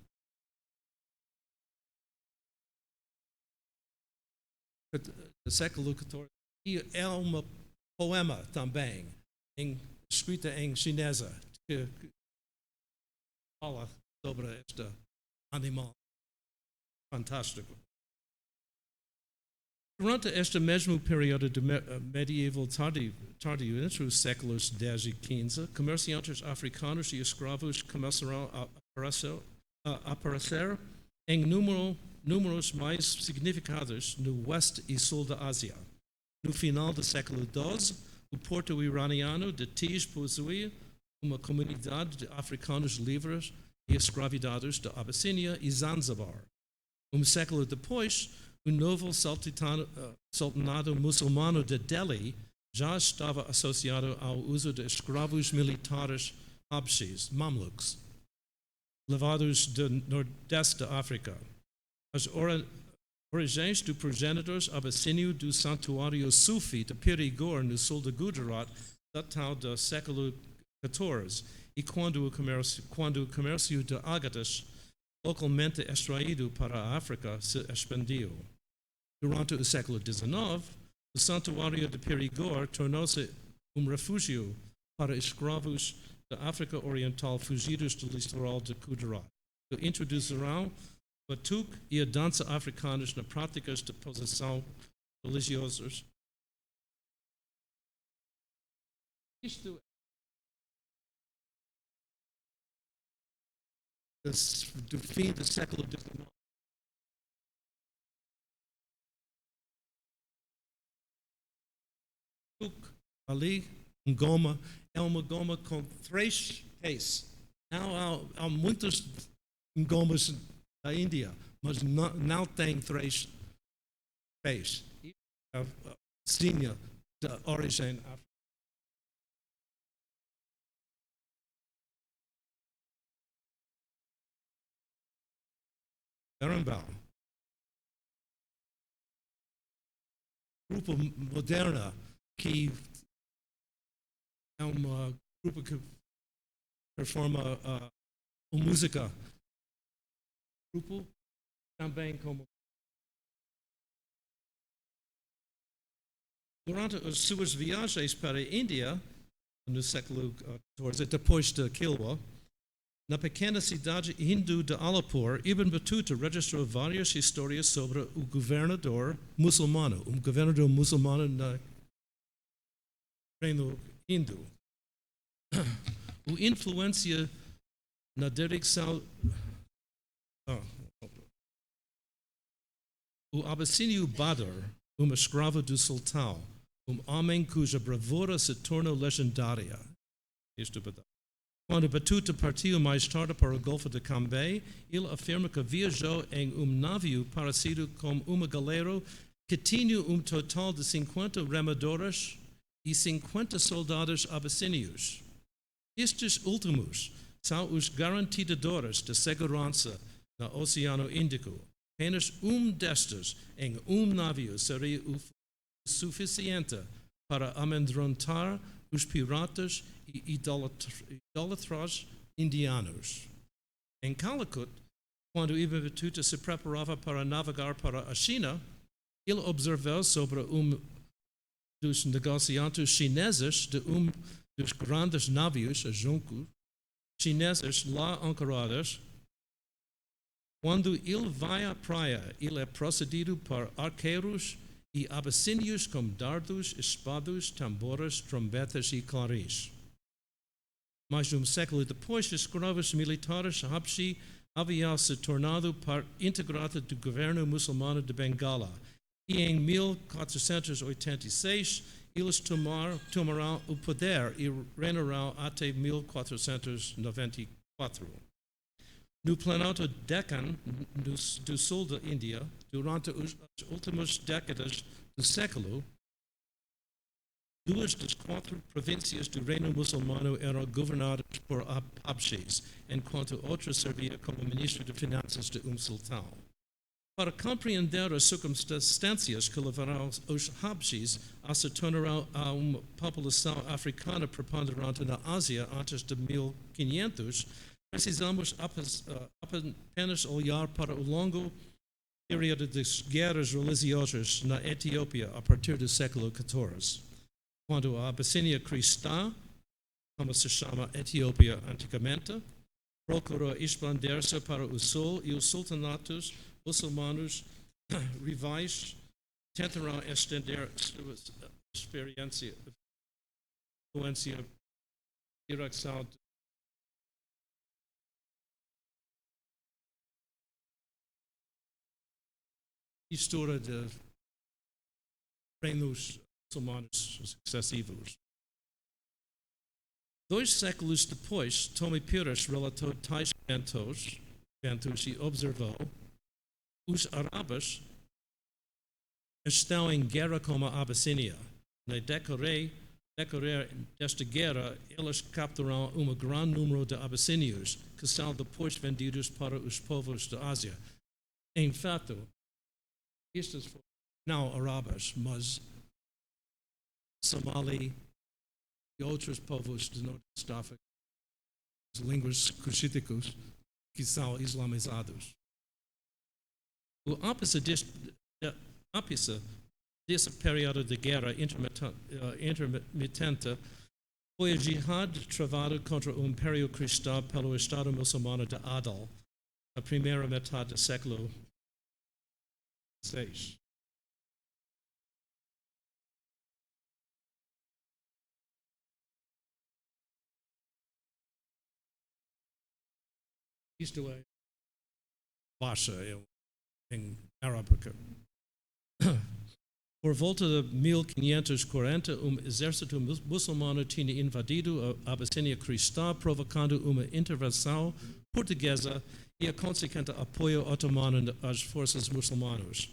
Do século XIV, e é um poema também, escrita em chinesa, que fala sobre este animal fantástico. Durante este mesmo período medieval tardio, entre os séculos X e XV, comerciantes africanos e escravos começaram a aparecer em números mais significados no oeste e sul da Ásia. No final do século XII, o porto iraniano de Tiz possuía uma comunidade de africanos livres e escravizados da Abissínia e Zanzibar. Um século depois, o novo sultanato muçulmano de Delhi já estava associado ao uso de escravos militares habshis, Mamluks, levados do nordeste da África. As origens do progenitores abissínio do santuário Sufi de Pirigor, no sul de Gujarat, datam do século XIV, e quando o comércio de ágatas, localmente extraído para a África, se expandiu. Durante o século XIX, o santuário de Pirigor tornou-se um refúgio para escravos da África Oriental fugidos do litoral de Gujarat. que introduzirão o batuque e a dança africanos nas práticas de posição religiosas. Isto do fim do século XIX. Ali, goma, é uma goma com 3 pés. Há muitas gomas na Índia, mas não tem 3 pés. É a sínia da origem africana. Berimbau. Grupo moderna que é uma grupo que performa música. Grupo também como durante as suas viagens para a Índia no século XIV, depois de Kilwa, na pequena cidade hindu de Alpers, Ibn Battuta registrou várias histórias sobre o governador muçulmano, no reino hindu. O influência na direção. O abissínio Badr, escravo do sultão, homem cuja bravura se tornou legendária. Isto é verdade. Quando Battuta partiu mais tarde para o Golfo de Cambay, ele afirma que viajou em navio parecido com galera que tinha total de 50 remadores e 50 soldados abissínios. Estes últimos são os garantidores de segurança no Oceano Índico. Apenas destes em navio seria o suficiente para amedrontar os piratas e idólatras indianos. Em Calicut, quando Ibn Battuta se preparava para navegar para a China, ele observou sobre dos negociantes chineses de dos grandes navios, a junco, chineses lá ancorados. Quando ele vai à praia, ele é precedido por arqueiros e abissínios com dardos, espadas, tambores, trombetas e clarins. Mais de século depois, escravos militares Habshi haviam se tornado parte integrante do governo muçulmano de Bengala. E em 1486, eles tomarão o poder e reinarão até 1494. No planalto Deccan, do sul da Índia, durante as últimas décadas do século, 2 das 4 províncias do reino muçulmano eram governadas por Habshis, enquanto outras serviam como ministro de finanças de sultão. Para compreender as circunstâncias que levaram os Habshis a se tornarem a uma população africana preponderante na Ásia antes de 1500, precisamos apenas olhar para o longo período das guerras religiosas na Etiópia a partir do século XIV, quando a Abissínia cristã, como se chama Etiópia antigamente, procurou expandir-se para o sul e os sultanatos muçulmanos rivais tentarão estender sua influência direção história de reinos muçulmanos sucessivos. 2 séculos depois, Tommy Pires relatou tais eventos e observou: os árabes estão em guerra com a Abissínia. No decorrer desta guerra, eles capturam grande número de abissínios que são depois vendidos para os povos da Ásia. Em fato, estes foram não árabes, mas Somali e outros povos do norte da África, as línguas cuxíticas que são islamizados. O ápice desse período de guerra intermitente foi a jihad travada contra o Império Cristão pelo Estado muçulmano de Adal, na primeira metade do século XVI. Isto é baixa em África. Por volta de 1540, exército muçulmano tinha invadido a Abissínia cristã, provocando uma intervenção portuguesa e a consequente apoio otomano às forças muçulmanas.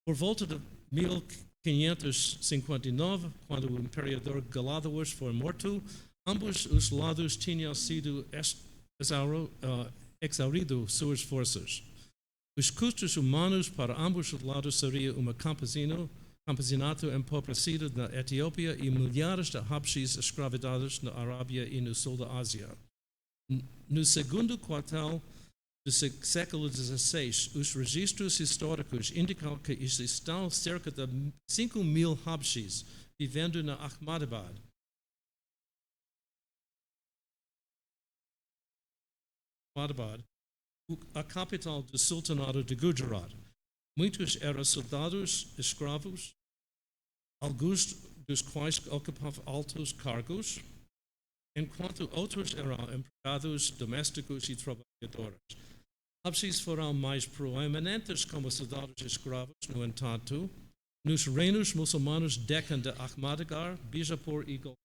Por volta de 1559, quando o imperador Galádagos foi morto, ambos os lados tinham sido exaurido suas forças. Os custos humanos para ambos os lados seriam um campesinato empobrecido na Etiópia e milhares de habshis escravizados na Arábia e no sul da Ásia. No segundo quartal do século XVI, os registros históricos indicam que existam cerca de 5.000 habshis vivendo na Ahmadabad. A capital do sultanato de Gujarat. Muitos eram soldados escravos, alguns dos quais ocupavam altos cargos, enquanto outros eram empregados domésticos e trabalhadores. Habshis foram mais proeminentes como soldados escravos, no entanto, nos reinos muçulmanos Deccan de Ahmadnagar, Bijapur e Golconda.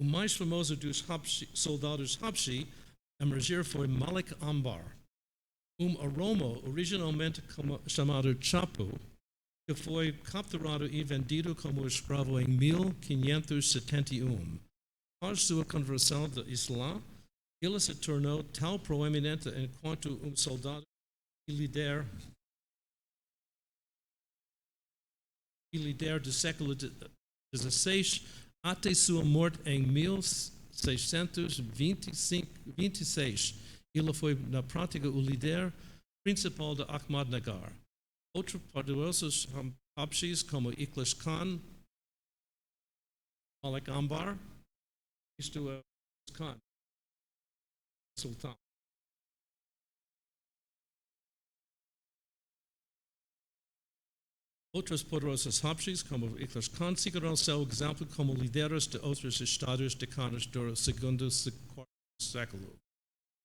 O mais famoso dos soldados Habshi a emergir foi Malik Ambar, aroma originalmente chamado Chapo, que foi capturado e vendido como escravo em 1571. Após sua conversão do Islã, ele se tornou tão proeminente enquanto soldado e líder do século XVI, até sua morte em 1626. Ele foi, na prática, o líder principal de Ahmadnagar. Outros poderosos habshis, como Ikhlas Khan, Malik Ambar, isto é Khan, sultão. Outros poderosos habshis, como Ikhlas Khan, seguiram seu exemplo como líderes de outros estados decanos do segundo e quarto século.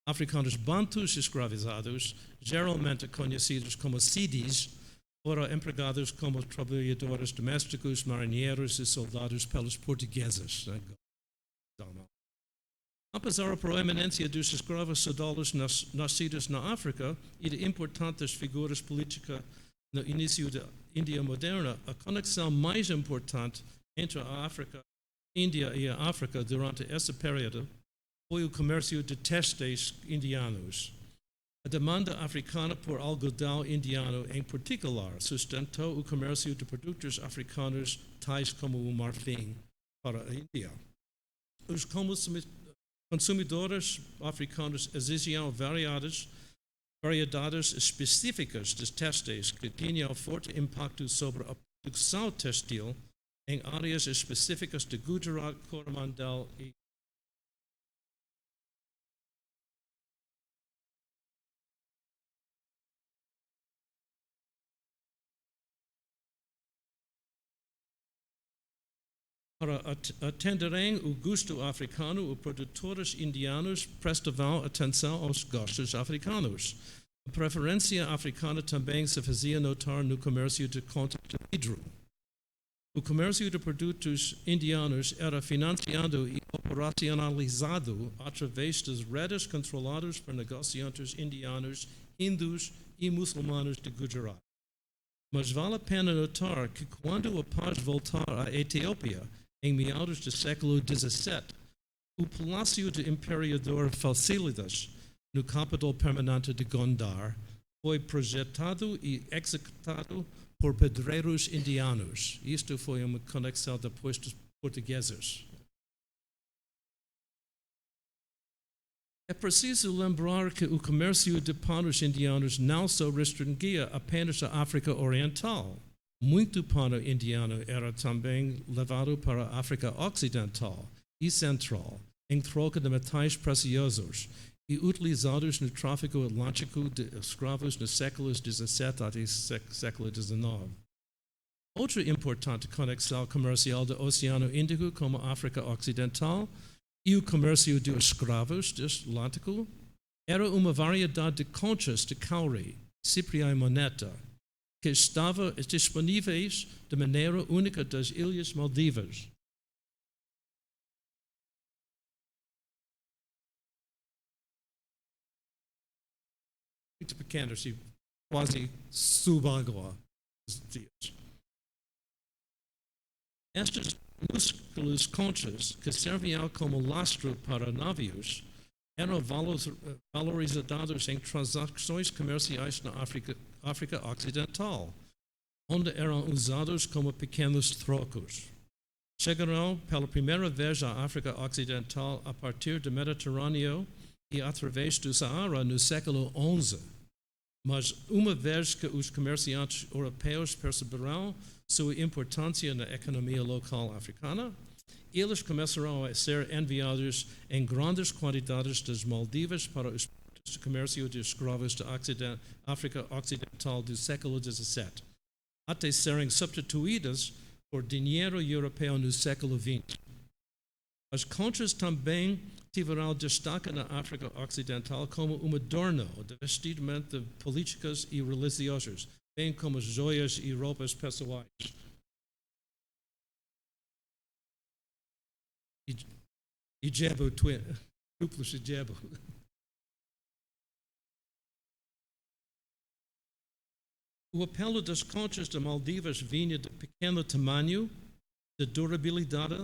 Africanos bantus escravizados, geralmente conhecidos como sidis, foram empregados como trabalhadores domésticos, marinheiros e soldados pelos portugueses. Apesar da proeminência dos escravos soldados nascidos na África e de importantes figuras políticas no início da Índia moderna, a conexão mais importante entre a Índia e a África durante esse período foi o comércio de têxteis indianos. A demanda africana por algodão indiano, em particular, sustentou o comércio de produtos africanos tais como o marfim para a Índia. Os consumidores africanos exigiam variedades específicas de têxteis que tinham forte impacto sobre a produção textil em áreas específicas de Gujarat, Coromandel e para atenderem o gosto africano, os produtores indianos prestavam atenção aos gostos africanos. A preferência africana também se fazia notar no comércio de conta de vidro. O comércio de produtos indianos era financiado e operacionalizado através das redes controladas por negociantes indianos, hindus e muçulmanos de Gujarat. Mas vale a pena notar que quando a paz voltar à Etiópia, em meados do século XVII, o palácio do imperador Facilidas, no capital permanente de Gondar, foi projetado e executado por pedreiros indianos. Isto foi uma conexão depois dos portugueses. É preciso lembrar que o comércio de panos indianos não se restringia apenas à África Oriental. Muito pano indiano era também levado para a África Ocidental e Central, em troca de metais preciosos, e utilizados no tráfico atlântico de escravos nos séculos XVII até século XIX. Outra importante conexão comercial do Oceano Índico com a África Ocidental e o comércio de escravos do Atlântico era uma variedade de conchas de coure, cipria e moneta, que estavam disponíveis de maneira única das Ilhas Maldivas. Muito pequenas e quase subágua. Estas minúsculas conchas, que serviam como lastro para navios, eram valorizadas em transações comerciais na África Ocidental, onde eram usados como pequenos trocos. Chegaram pela primeira vez à África Ocidental a partir do Mediterrâneo e através do Saara no século XI. Mas uma vez que os comerciantes europeus perceberam sua importância na economia local africana, eles começaram a ser enviados em grandes quantidades das Maldivas para os portos de comércio de escravos da África Ocidental do século XVII, até serem substituídas por dinheiro europeu no século XX. As conchas também tiveram destaque na África Ocidental como um adorno de vestimento de políticos e religiosos, bem como joias e roupas pessoais. E jebo, duplos de jebo. O apelo das conchas de Maldivas vinha de pequeno tamanho, de durabilidade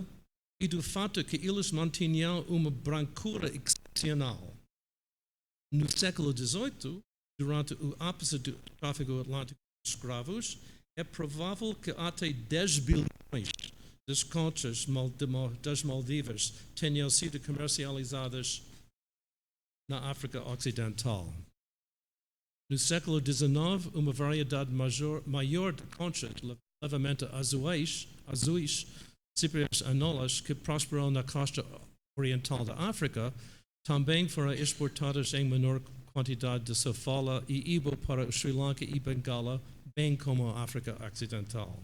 e do fato que eles mantinham uma brancura excepcional. No século XVIII, durante o ápice do tráfico atlântico de escravos, é provável que até 10 bilhões das conchas das Maldivas tenham sido comercializadas na África Ocidental. No século XIX, uma variedade maior de conchas, levemente azuis, cíprias anolas, que prosperou na costa oriental da África, também foram exportadas em menor quantidade de sofala e ibo para o Sri Lanka e Bengala, bem como a África Ocidental.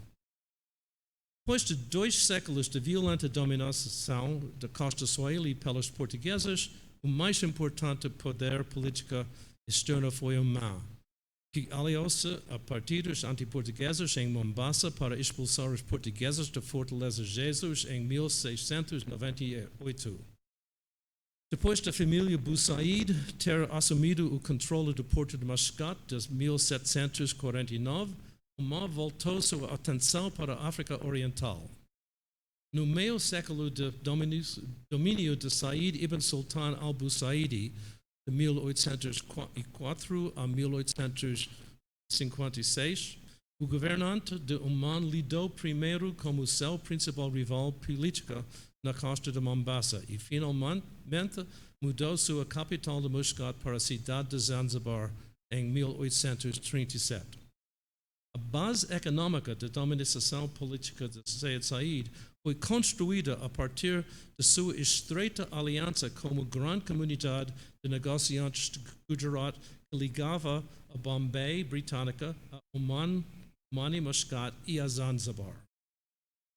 Depois de 2 séculos de violenta dominação da costa Swahili pelos portugueses, o mais importante poder político externo foi o MA, que aliou-se a partidos antiportugueses em Mombasa para expulsar os portugueses da Fortaleza Jesus em 1698. Depois da família Busaid ter assumido o controle do porto de Mascate em 1749, o MA voltou sua atenção para a África Oriental. No meio século de domínio de Said ibn Sultan al-Busaidi, de 1804 a 1856, o governante de Oman lidou primeiro como seu principal rival político na costa de Mombasa e finalmente mudou sua capital de Muscat para a cidade de Zanzibar em 1837. A base econômica da dominação política de Said foi construída a partir de sua estreita aliança com uma grande comunidade de negociantes de Gujarat que ligava a Bombay britânica, a Oman e Muscat e a Zanzibar.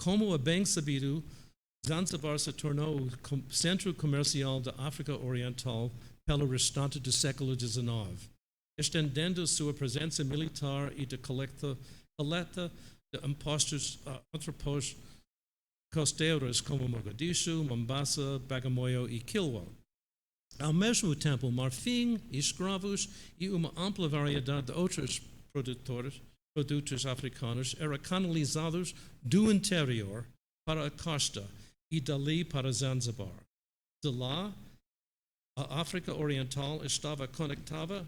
Como é bem sabido, Zanzibar se tornou o centro comercial da África Oriental pelo restante do século XIX, estendendo sua presença militar e de coleta de impostos antropós costeiros como Mogadishu, Mombasa, Bagamoyo e Kilwa. Ao mesmo tempo, marfim, escravos e uma ampla variedade de outros produtos africanos eram canalizados do interior para a costa e dali para Zanzibar. De lá, a África Oriental estava conectada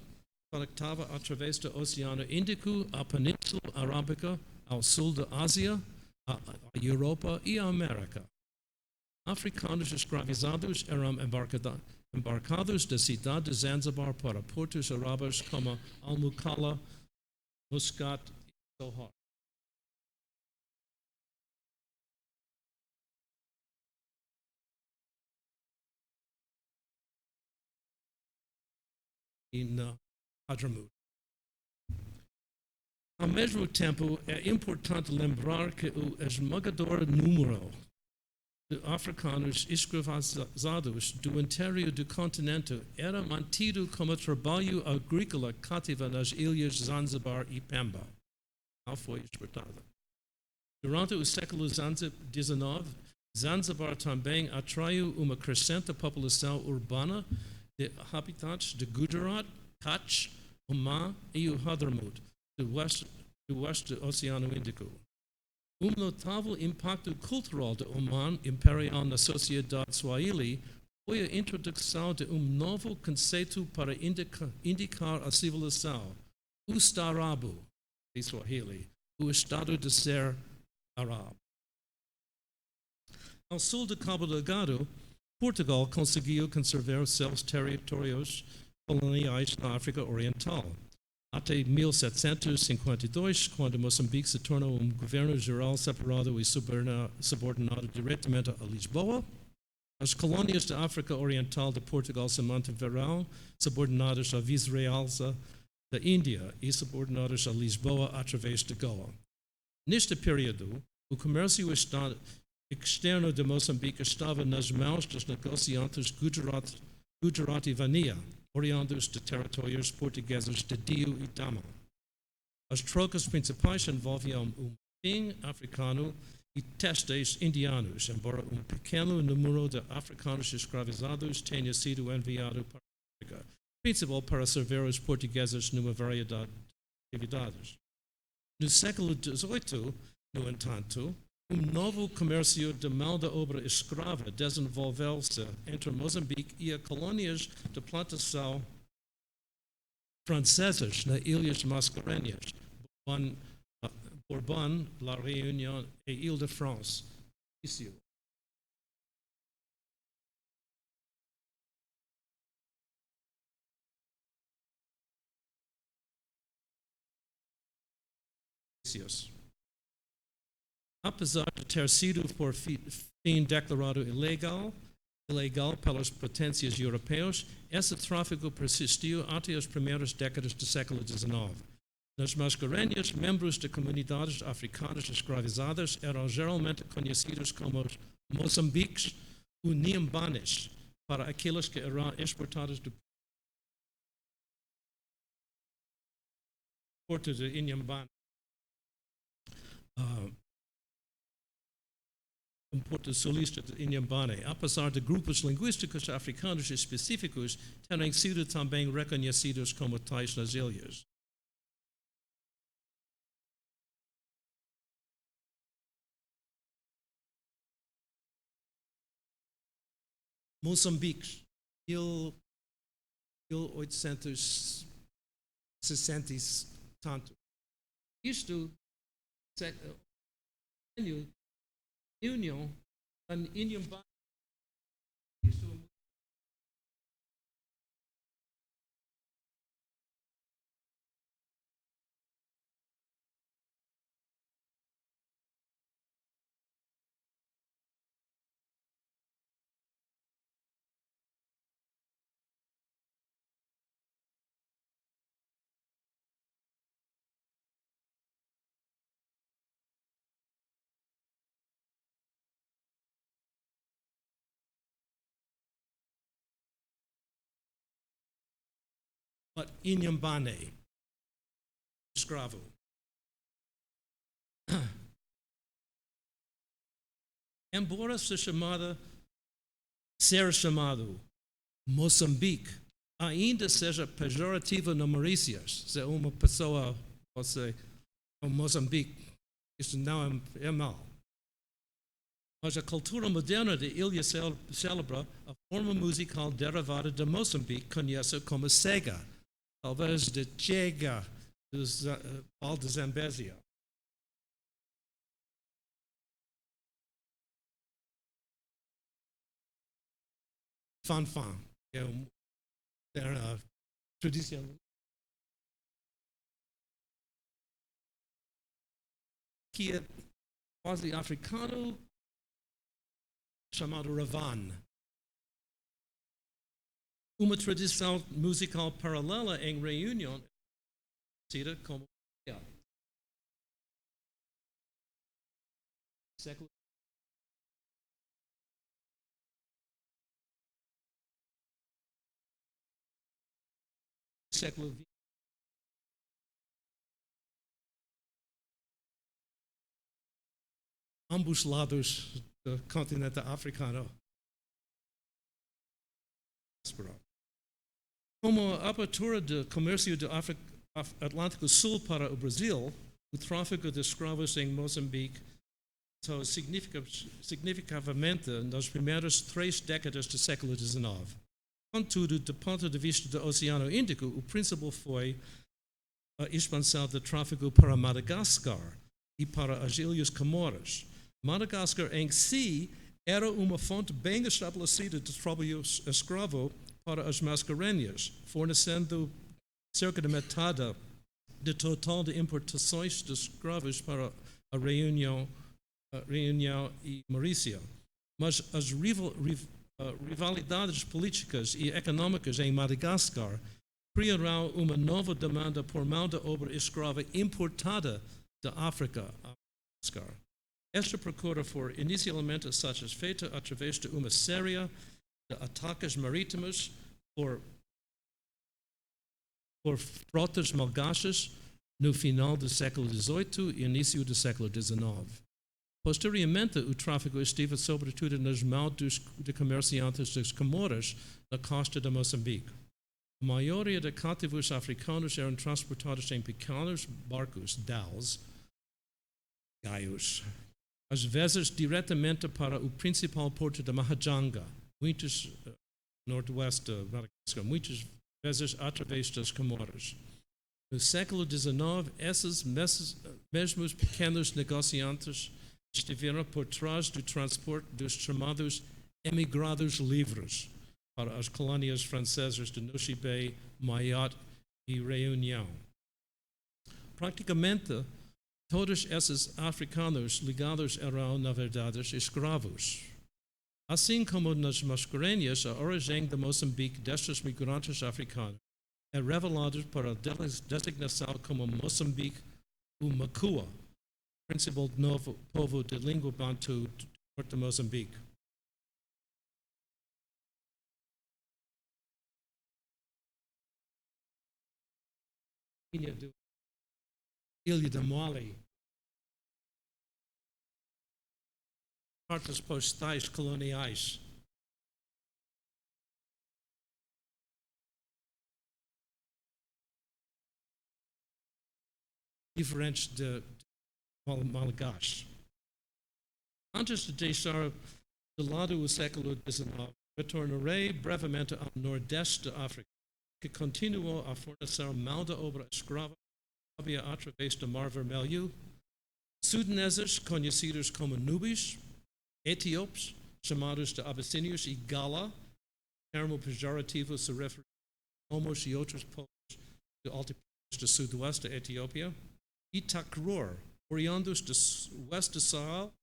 através do Oceano Índico à Península Arábica, ao sul da Ásia, à Europa e à América. Africanos escravizados eram embarcados da cidade de Zanzibar para portos árabes como Al-Mukalla, Muscat e Sohar. na Hadramaut. Ao mesmo tempo, é importante lembrar que o esmagador número de africanos escravizados do interior do continente era mantido como trabalho agrícola cativo nas ilhas Zanzibar e Pemba. Não foi exportado. Durante o século XIX, Zanzibar também atraiu uma crescente população urbana de habitantes de Gujarat, Kutch, Oman e o Hadramaut, do oeste do Oceano Índico. Notável impacto cultural de Oman imperial na sociedade swahili foi a introdução de novo conceito para indicar a civilização, o Ustaarabu, em Swahili, o estado de ser árabe. Ao sul de Cabo Delgado, Portugal conseguiu conservar seus territórios coloniais na África Oriental. Até 1752, quando Moçambique se tornou governo geral separado e subordinado diretamente a Lisboa, as colônias da África Oriental de Portugal se mantiveram subordinadas à vice-realça da Índia e subordinadas a Lisboa através de Goa. Neste período, o comércio externo de Moçambique estava nas mãos dos negociantes Gujarat e Vania, oriundos de territórios portugueses de Dio e Dama. As trocas principais envolviam o marfim africano e têxteis indianos, embora pequeno número de africanos escravizados tenha sido enviado para a África, principal para servir os portugueses numa variedade de atividades. No século XVIII, no entanto, novo comércio de mão de obra escrava desenvolveu-se entre Moçambique e as colônias de plantação francesas nas Ilhas Mascarenhas, Bourbon, La Réunion e Île-de-France. Apesar de ter sido por fim declarado ilegal pelas potências europeias, esse tráfico persistiu até as primeiras décadas do século XIX. Nas Mascarenhas, membros de comunidades africanas escravizadas eram geralmente conhecidos como Moçambiques ou Niambanes, para aqueles que eram exportados do porto de Inhambane. Porto sulista de Inhambane, apesar de grupos linguísticos africanos específicos terem sido também reconhecidos como tais nas ilhas. Moçambique, 1860 e tanto. Isto União and Inhambane. But Inhambane, escravo. Embora ser chamado Moçambique, ainda seja pejorativo na Maurícias, se uma pessoa fosse Moçambique, isso não é mal. Mas a cultura moderna da ilha celebra a forma musical derivada de Moçambique, conhecida como Sega, talvez de Chega, do Val de Zambésia. Fanfan, que é uma tradição. Que é quase africano, chamado Ravan. uma tradição musical paralela em Reunião, conhecida como século XX. Ambos lados do continente africano. Como a abertura do comércio do Atlântico Sul para o Brasil, o tráfico de escravos em Moçambique aumentou significativamente nas primeiras 3 décadas do século XIX. Contudo, do ponto de vista do Oceano Índico, o principal foi a expansão do tráfico para Madagascar e para as Ilhas Comoras. Madagascar em si era uma fonte bem estabelecida de trabalho escravo para as Mascarenhas, fornecendo cerca de metade do total de importações de escravos para a Reunião e Maurícia. Mas as rivalidades políticas e econômicas em Madagascar criaram uma nova demanda por mão de obra escrava importada da África a Madagascar. Esta procura foi inicialmente satisfeita através de uma série de ataques marítimos por frotas malgaches no final do século XVIII e início do século XIX. Posteriormente, o tráfico esteve sobretudo nas mãos de comerciantes das Comoras na costa de Moçambique. A maioria de cativos africanos eram transportados em pequenos barcos, dhows, gaios, às vezes diretamente para o principal porto de Mahajanga, muitos noroeste de Madagascar, muitas vezes através das Comoras. No século XIX, esses mesmos pequenos negociantes estiveram por trás do transporte dos chamados emigrados livres para as colônias francesas de Nosy Be, Mayotte e Reunião. Praticamente, todos esses africanos ligados eram, na verdade, escravos. Assim como nas Mascarenhas, a origem de Moçambique destes migrantes africanos é revelada para a designação como Moçambique, o Macua, principal novo povo de língua bantu do norte de Moçambique. Ilha de Mali, cartas postais coloniais. Diferentes de Malgache. Antes de deixar de lado o século XIX, retornarei brevemente ao nordeste da África, que continuou a fornecer mão de obra escrava através do Mar Vermelho. Sudaneses, conhecidos como nubis, etíopes, chamados de abissínios, e gala, termo pejorativo se refere a homos e outros povos do altiplano do sudoeste da Etiópia, e takrur, oriundos do oeste do Sahel,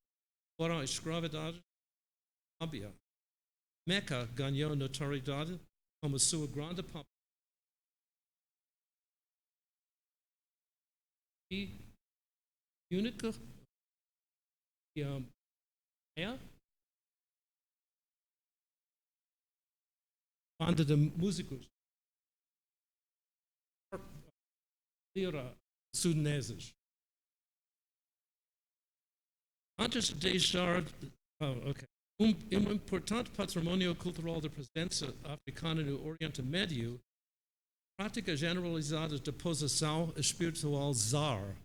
foram escravizados na Arábia. Meca ganhou notoriedade como sua grande população e única banda de músicos sudaneses. Antes de deixar, um importante patrimônio cultural da presença africana no Oriente Médio, prática generalizada de posição espiritual zar,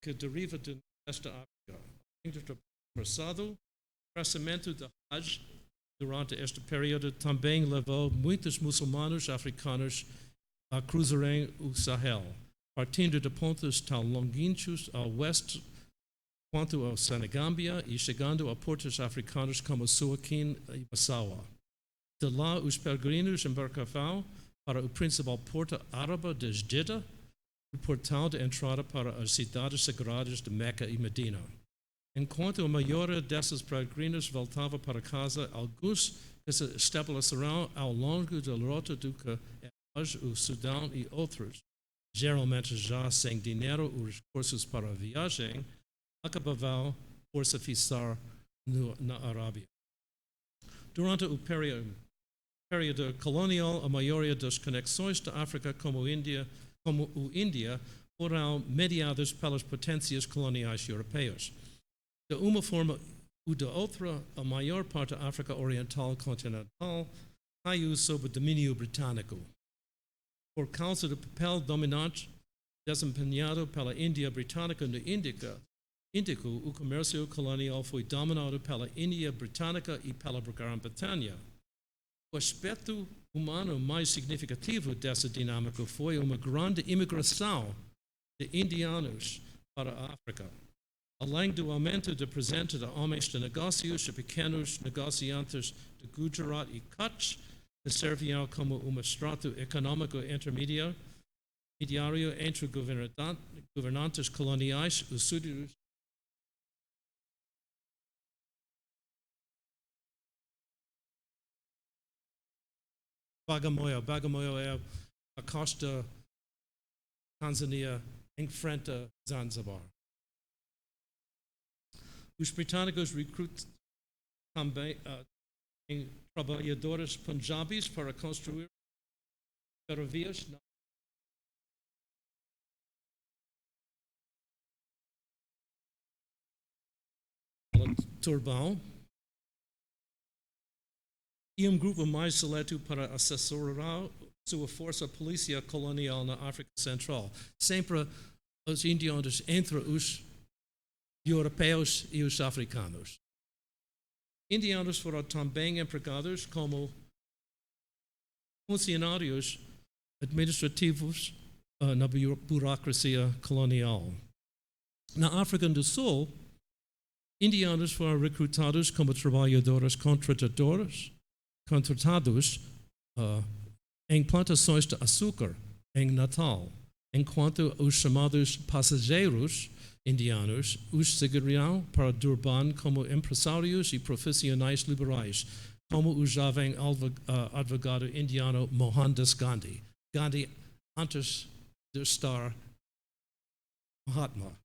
que deriva do nordeste da África. O crescimento do Hajj durante este período também levou muitos muçulmanos africanos a cruzarem o Sahel, partindo de pontos tão longínquos ao oeste quanto ao Senegâmbia e chegando a portos africanos como Suaquim e Massawa. De lá, os peregrinos embarcavam para o principal porto árabe de Jeddah, o portal de entrada para as cidades sagradas de Meca e Medina. Enquanto a maioria desses peregrinos voltava para casa, alguns que se estabelecerão ao longo da rota do que é hoje o Sudão e outros, geralmente já sem dinheiro ou recursos para a viagem, acabavam por se fixar na Arábia. Durante o período colonial, a maioria das conexões da África como o Índia foram mediadas pelas potências coloniais europeias. De uma forma ou da outra, a maior parte da África Oriental continental caiu sob o domínio britânico. Por causa do papel dominante desempenhado pela Índia Britânica no Índico, o comércio colonial foi dominado pela Índia Britânica e pela Grã-Bretanha. O aspecto humano mais significativo dessa dinâmica foi uma grande imigração de indianos para a África. Além do aumento da presença de homens de negócios, de pequenos negociantes de Gujarat e Kutch, que serviam como um estrato econômico intermediário entre governantes coloniais, os súditos. Bagamoyo é a costa Tanzânia em frente a Zanzibar. Os britânicos recrutam também trabalhadores punjabis para construir ferrovias na Turbão e um grupo mais seleto para assessorar sua força polícia colonial na África Central. Sempre os indianos entre os europeus e os africanos. Indianos foram também empregados como funcionários administrativos na burocracia colonial. Na África do Sul, indianos foram recrutados como trabalhadores contratados em plantações de açúcar em Natal, enquanto os chamados passageiros indianos os seguiriam para Durban como empresários e profissionais liberais, como o jovem advogado indiano Mohandas Gandhi. Gandhi antes de estar Mahatma.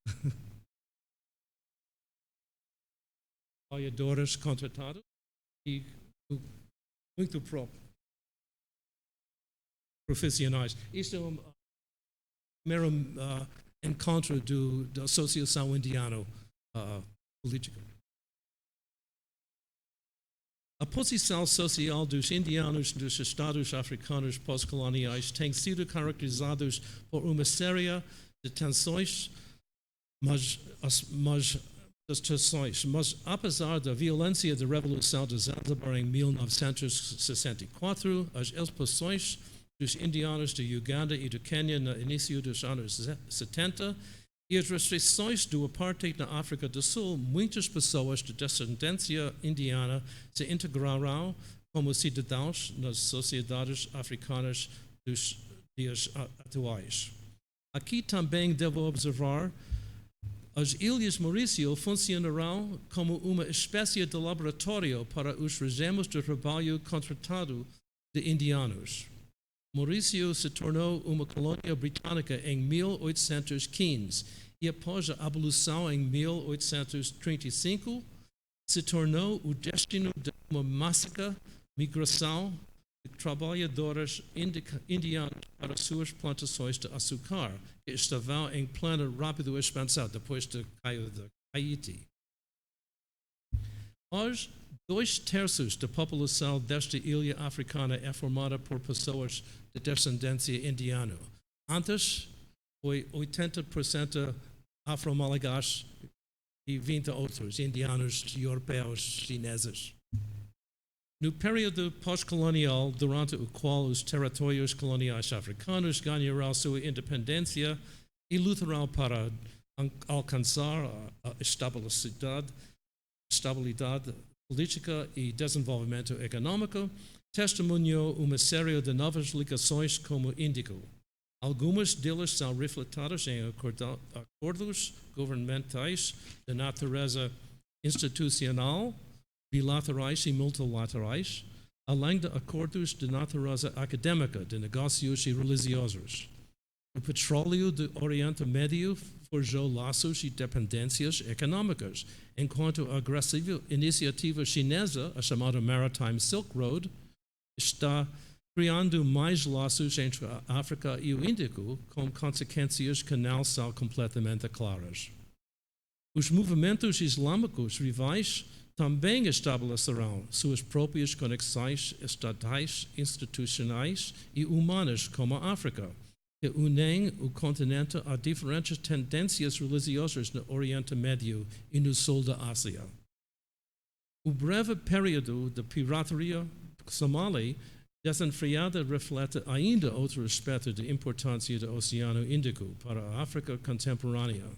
Trabalhadores contratados e muito próprio. Profissionais. Isto é um primeiro encontro da Associação Indiana Política. A posição social dos indianos dos estados africanos pós-coloniais tem sido caracterizada por uma série de tensões, mas apesar da violência da Revolução de Zanzibar em 1964, as expulsões dos indianos de Uganda e do Quênia no início dos anos 70 e as restrições do apartheid na África do Sul, muitas pessoas de descendência indiana se integrarão como cidadãos nas sociedades africanas dos dias atuais. Aqui também devo observar as Ilhas Maurício funcionarão como uma espécie de laboratório para os regimes de trabalho contratado de indianos. Maurício se tornou uma colônia britânica em 1815 e após a abolição em 1835 se tornou o destino de uma massiva migração de trabalhadores indianos para suas plantações de açúcar, que estavam em plena rápida expansão depois da caída de Haiti. Hoje, 2/3 da população desta ilha africana é formada por pessoas de descendência indiana. Antes, foi 80% afro-malagás e 20 outros, indianos, europeus, chineses. No período pós-colonial, durante o qual os territórios coloniais africanos ganharão sua independência e lutarão para alcançar a estabilidade política e desenvolvimento econômico, testemunhou uma série de novas ligações como índico. Algumas delas são refletidas em acordos governamentais de natureza institucional, bilaterais e multilaterais, além de acordos de natureza acadêmica, de negócios e religiosos. O petróleo do Oriente Médio forjou laços e dependências econômicas, enquanto a agressiva iniciativa chinesa, a chamada Maritime Silk Road, está criando mais laços entre a África e o Índico, com consequências que não são completamente claras. Os movimentos islâmicos rivais também estabelecerão suas próprias conexões estatais, institucionais e humanas com a África, que unem o continente a diferentes tendências religiosas no Oriente Médio e no sul da Ásia. O breve período de pirataria somali desenfreada reflete ainda outro aspecto de importância do Oceano Índico para a África contemporânea.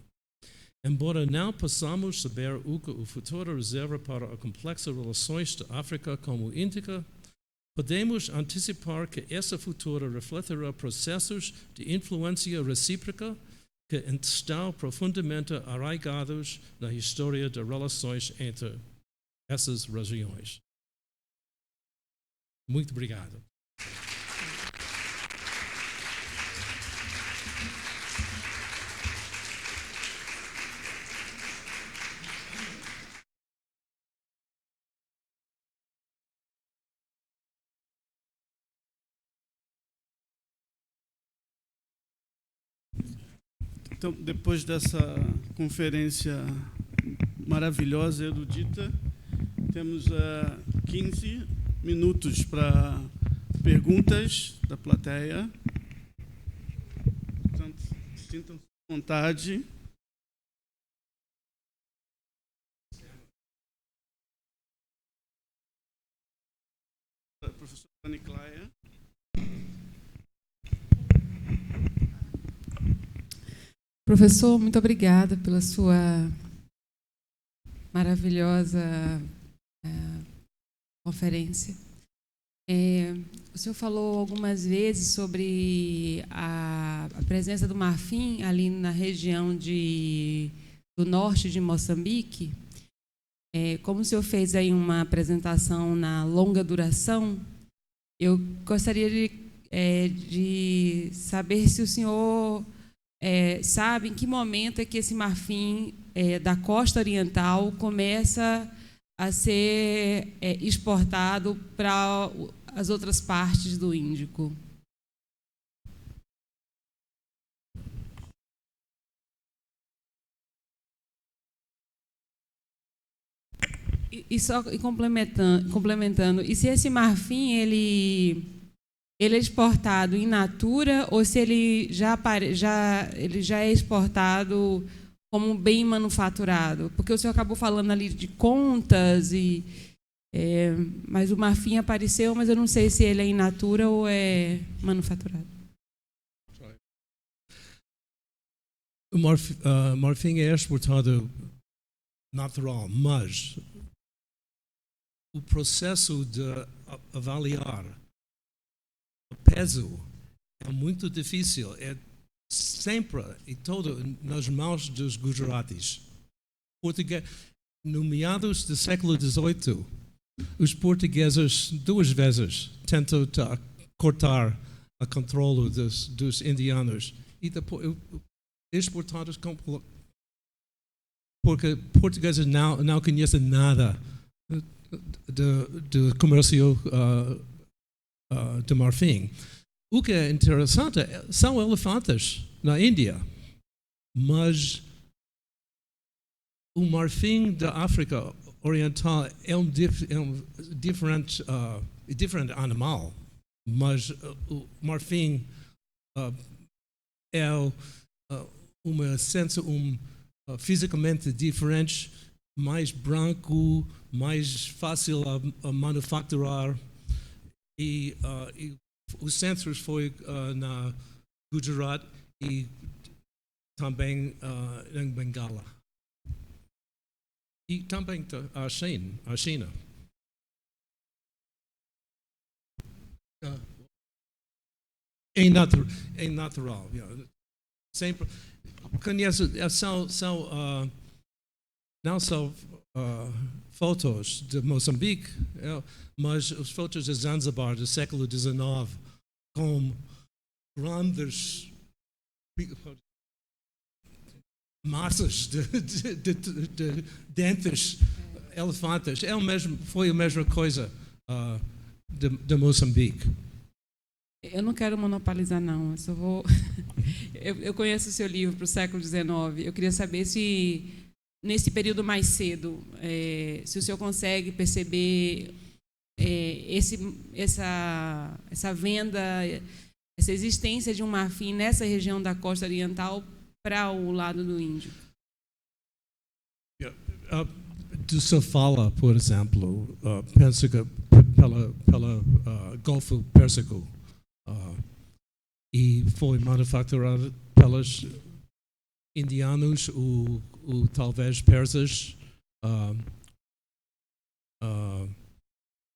Embora não possamos saber o que o futuro reserva para a complexa relações da África com o Índico, podemos antecipar que essa futura refletirá processos de influência recíproca que estão profundamente arraigados na história das relações entre essas regiões. Muito obrigado. Então, depois dessa conferência maravilhosa, erudita, temos 15 minutos para perguntas da plateia. Portanto, sintam-se à vontade. Professora Niclaia. Professor, muito obrigada pela sua maravilhosa conferência. O senhor falou algumas vezes sobre a presença do marfim ali na região do norte de Moçambique. Como o senhor fez aí uma apresentação na longa duração, eu gostaria de saber se o senhor sabe em que momento é que esse marfim da costa oriental começa a ser exportado para as outras partes do Índico. E só complementando, e se esse marfim ele é exportado in natura ou se ele já é exportado como um bem manufaturado? Porque o senhor acabou falando ali de contas, mas o marfim apareceu, mas eu não sei se ele é in natura ou é manufaturado. O marfim é exportado natural, mas o processo de avaliar o peso é muito difícil, é sempre e todo nas mãos dos gujaratis. No meados do século XVIII, os portugueses 2 vezes tentam cortar o controle dos indianos e depois exportados porque portugueses não conhecem nada do comércio de marfim. O que é interessante são elefantes na Índia, mas o marfim da África Oriental é um diferente animal, mas o marfim é uma sensação fisicamente diferente, mais branco, mais fácil a manufaturar e os centros foi na Gujarat e também em Bengala. E também a China. É natural. Sempre conheço, não só fotos de Moçambique, mas as fotos de Zanzibar do século XIX, com grandes massas de dentes, elefantes, foi a mesma coisa de Moçambique. Eu não quero monopolizar, não. Eu só vou. Eu conheço o seu livro para o século XIX. Eu queria saber se, nesse período mais cedo, se o senhor consegue perceber essa venda, essa existência de um marfim nessa região da costa oriental para o lado do Índico. Do senhor fala, por exemplo, penso que pela Golfo Pérsico, e foi manufaturado pelos indianos ou talvez persas.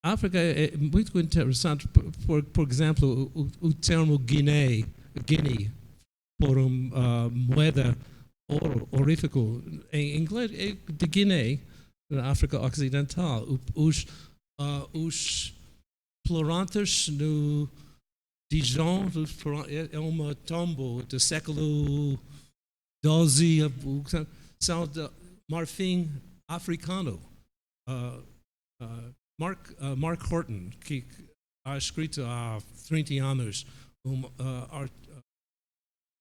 África é muito interessante, por exemplo, o termo Guiné, por uma moeda honorífico em inglês é de Guiné, na África Ocidental. Os explorantes no Dijon é uma tombo do século XII, são de marfim africano. Mark Horton, que ha escrito há 30 anos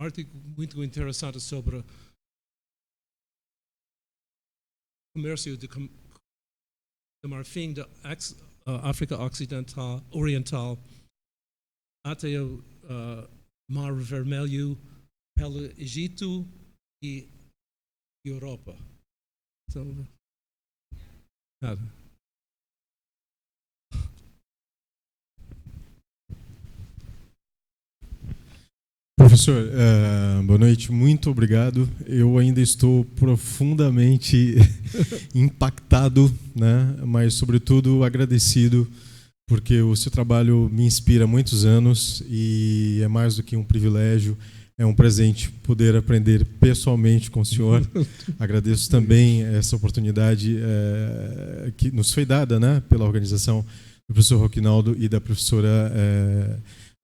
artigo muito interessante sobre o comércio de marfim da África Ocidental, Oriental, até o Mar Vermelho, pelo Egito e Europa. Então, nada. Professor, boa noite, muito obrigado. Eu ainda estou profundamente impactado, né? Mas, sobretudo, agradecido, porque o seu trabalho me inspira há muitos anos e é mais do que um privilégio, é um presente poder aprender pessoalmente com o senhor. Agradeço também essa oportunidade que nos foi dada, né, pela organização do professor Roquinaldo e da professora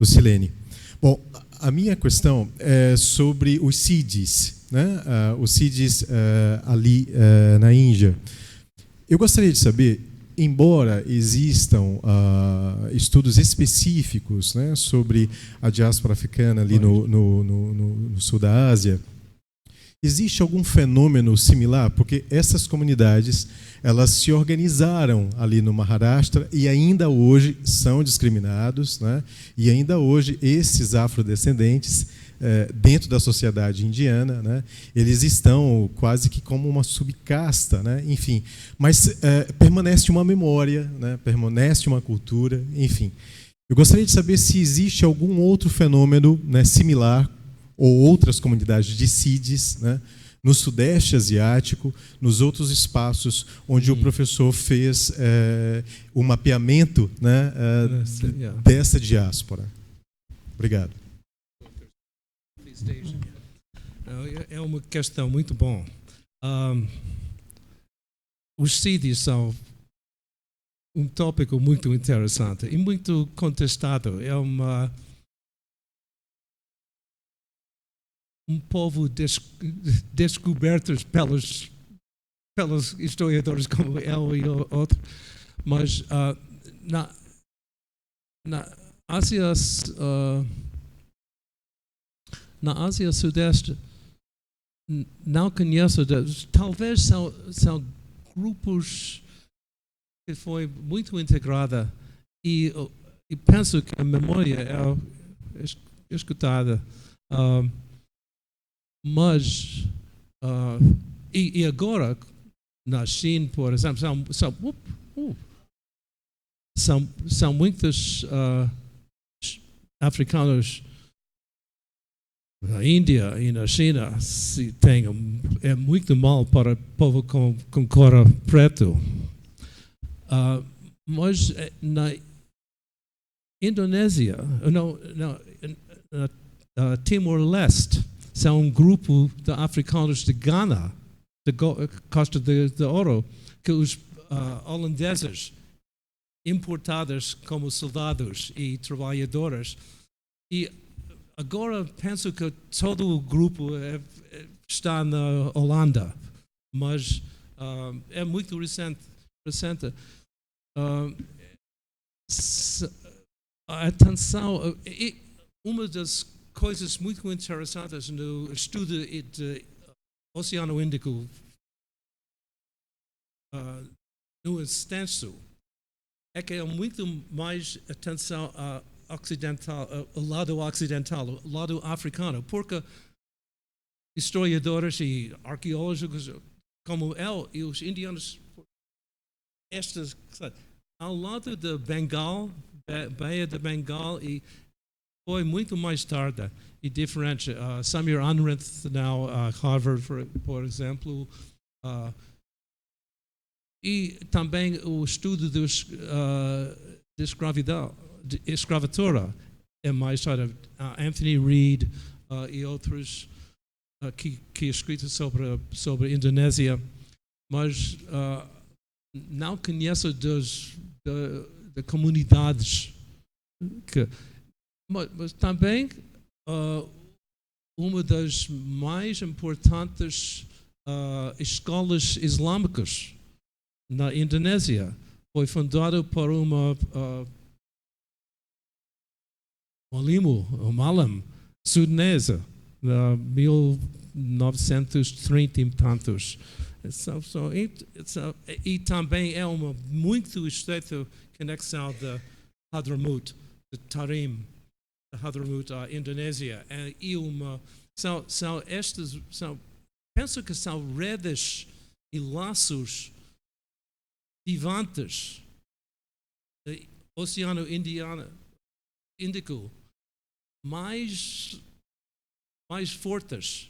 Lucilene. Bom, a minha questão é sobre os CIDs, né? Os CIDs ali na Índia. Eu gostaria de saber, embora existam estudos específicos, né, sobre a diáspora africana ali no sul da Ásia, existe algum fenômeno similar? Porque essas comunidades, elas se organizaram ali no Maharashtra e ainda hoje são discriminados, né? E ainda hoje esses afrodescendentes, dentro da sociedade indiana, né, eles estão quase que como uma subcasta, né? Enfim, mas permanece uma memória, né? Permanece uma cultura, enfim. Eu gostaria de saber se existe algum outro fenômeno, né, similar, ou outras comunidades de CIDs, né, no Sudeste Asiático, nos outros espaços onde o professor fez o mapeamento, né, dessa diáspora. Obrigado. É uma questão muito boa. Os CIDs são um tópico muito interessante e muito contestado. É um povo descoberto pelos historiadores como eu e outros, mas na Ásia Sudeste não conheço, talvez são grupos que foi muito integrada e penso que a memória é escutada. Mas, e agora, na China, por exemplo, são muitos africanos na Índia e na China, é muito mal para o povo com cor preto. Mas na Indonésia, Timor-Leste, são um grupo de africanos de Gana, Costa de Ouro, que os holandeses importados como soldados e trabalhadores. E agora penso que todo o grupo está na Holanda, mas é muito recente. Atenção, uma das coisas muito interessantes no estudo do Oceano Índico no extenso é que é muito mais atenção ao lado ocidental, ao lado africano, porque historiadores e arqueólogos como eu e os indianos, ao lado de Bengal, Baía de Bengal, e foi muito mais tarde e diferente. Samir Anrath, now Harvard, por exemplo, e também o estudo de escravatura é mais tarde. Anthony Reid e outros que escrito sobre a Indonésia, mas não conheço das comunidades mas também uma das mais importantes escolas islâmicas na Indonésia foi fundada por uma malam sudanesa, na 1930 e tantos. E também é uma muito estreita conexão de Hadramaut, de Tarim, de Hadramaut, a Indonésia. E penso que são redes e laços vivantes do Oceano Índico mais fortes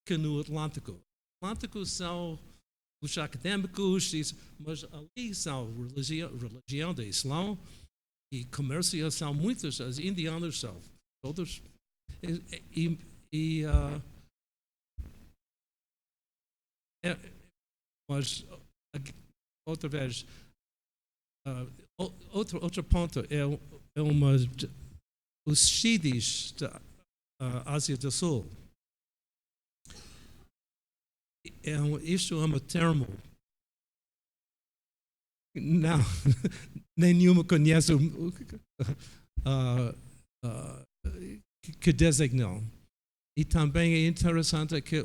que no Atlântico. No Atlântico são os acadêmicos, mas ali são religião do Islã e comércio, são muitos, os indianos são todos. Mas outra vez, outro ponto é os cidis da Ásia do Sul. Isto é um termo. Não, nenhuma conhece que designam. E também é interessante que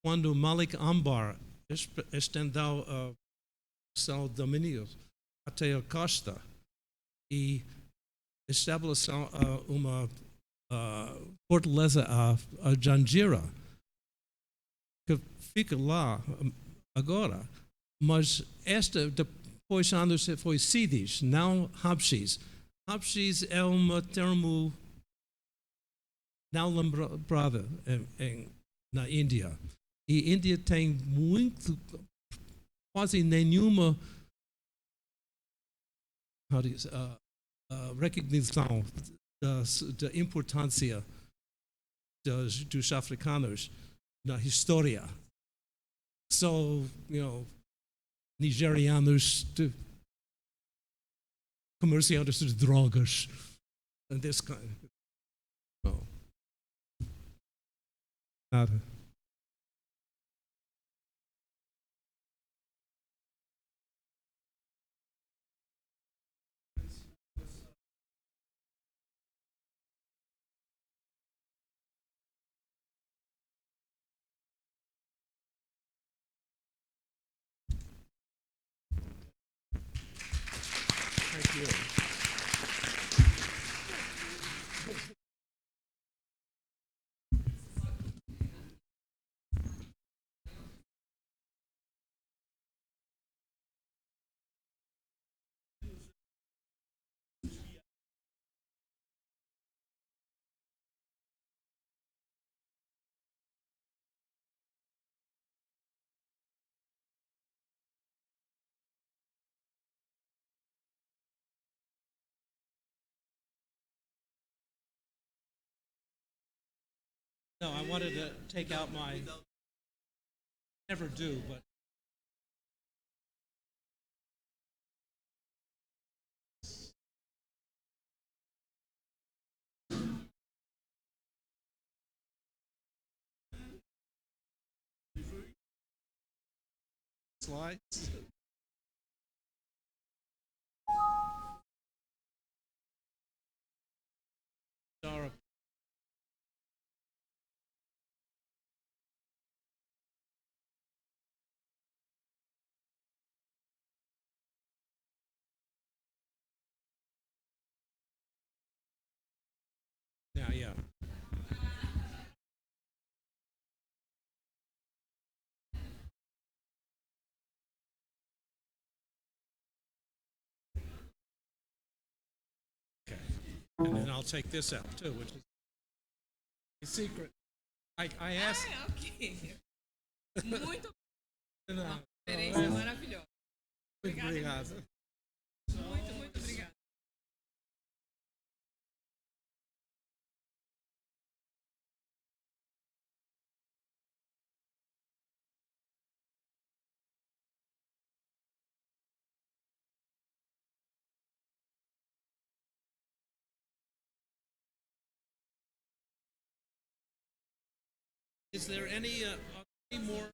quando Malik Ambar estendeu seu domínio até a costa e estabeleceu uma fortaleza a Jandira, que fica lá agora, mas esta depois anos foi Sidis, não Habshis. Habshis é um termo não lembrado na Índia. E a Índia tem quase nenhuma recognição da importância dos africanos na história. Só, nigerianos, comerciantes de drogas, and this kind. Nada. Thank you. No, I wanted to take out my. Never do, but. Slides. Sorry. Yeah. Okay. And then I'll take this out too, which is a secret. I asked. Ok. Muito Não, conferência maravilhosa. muito obrigado. Muito obrigada. Is there any more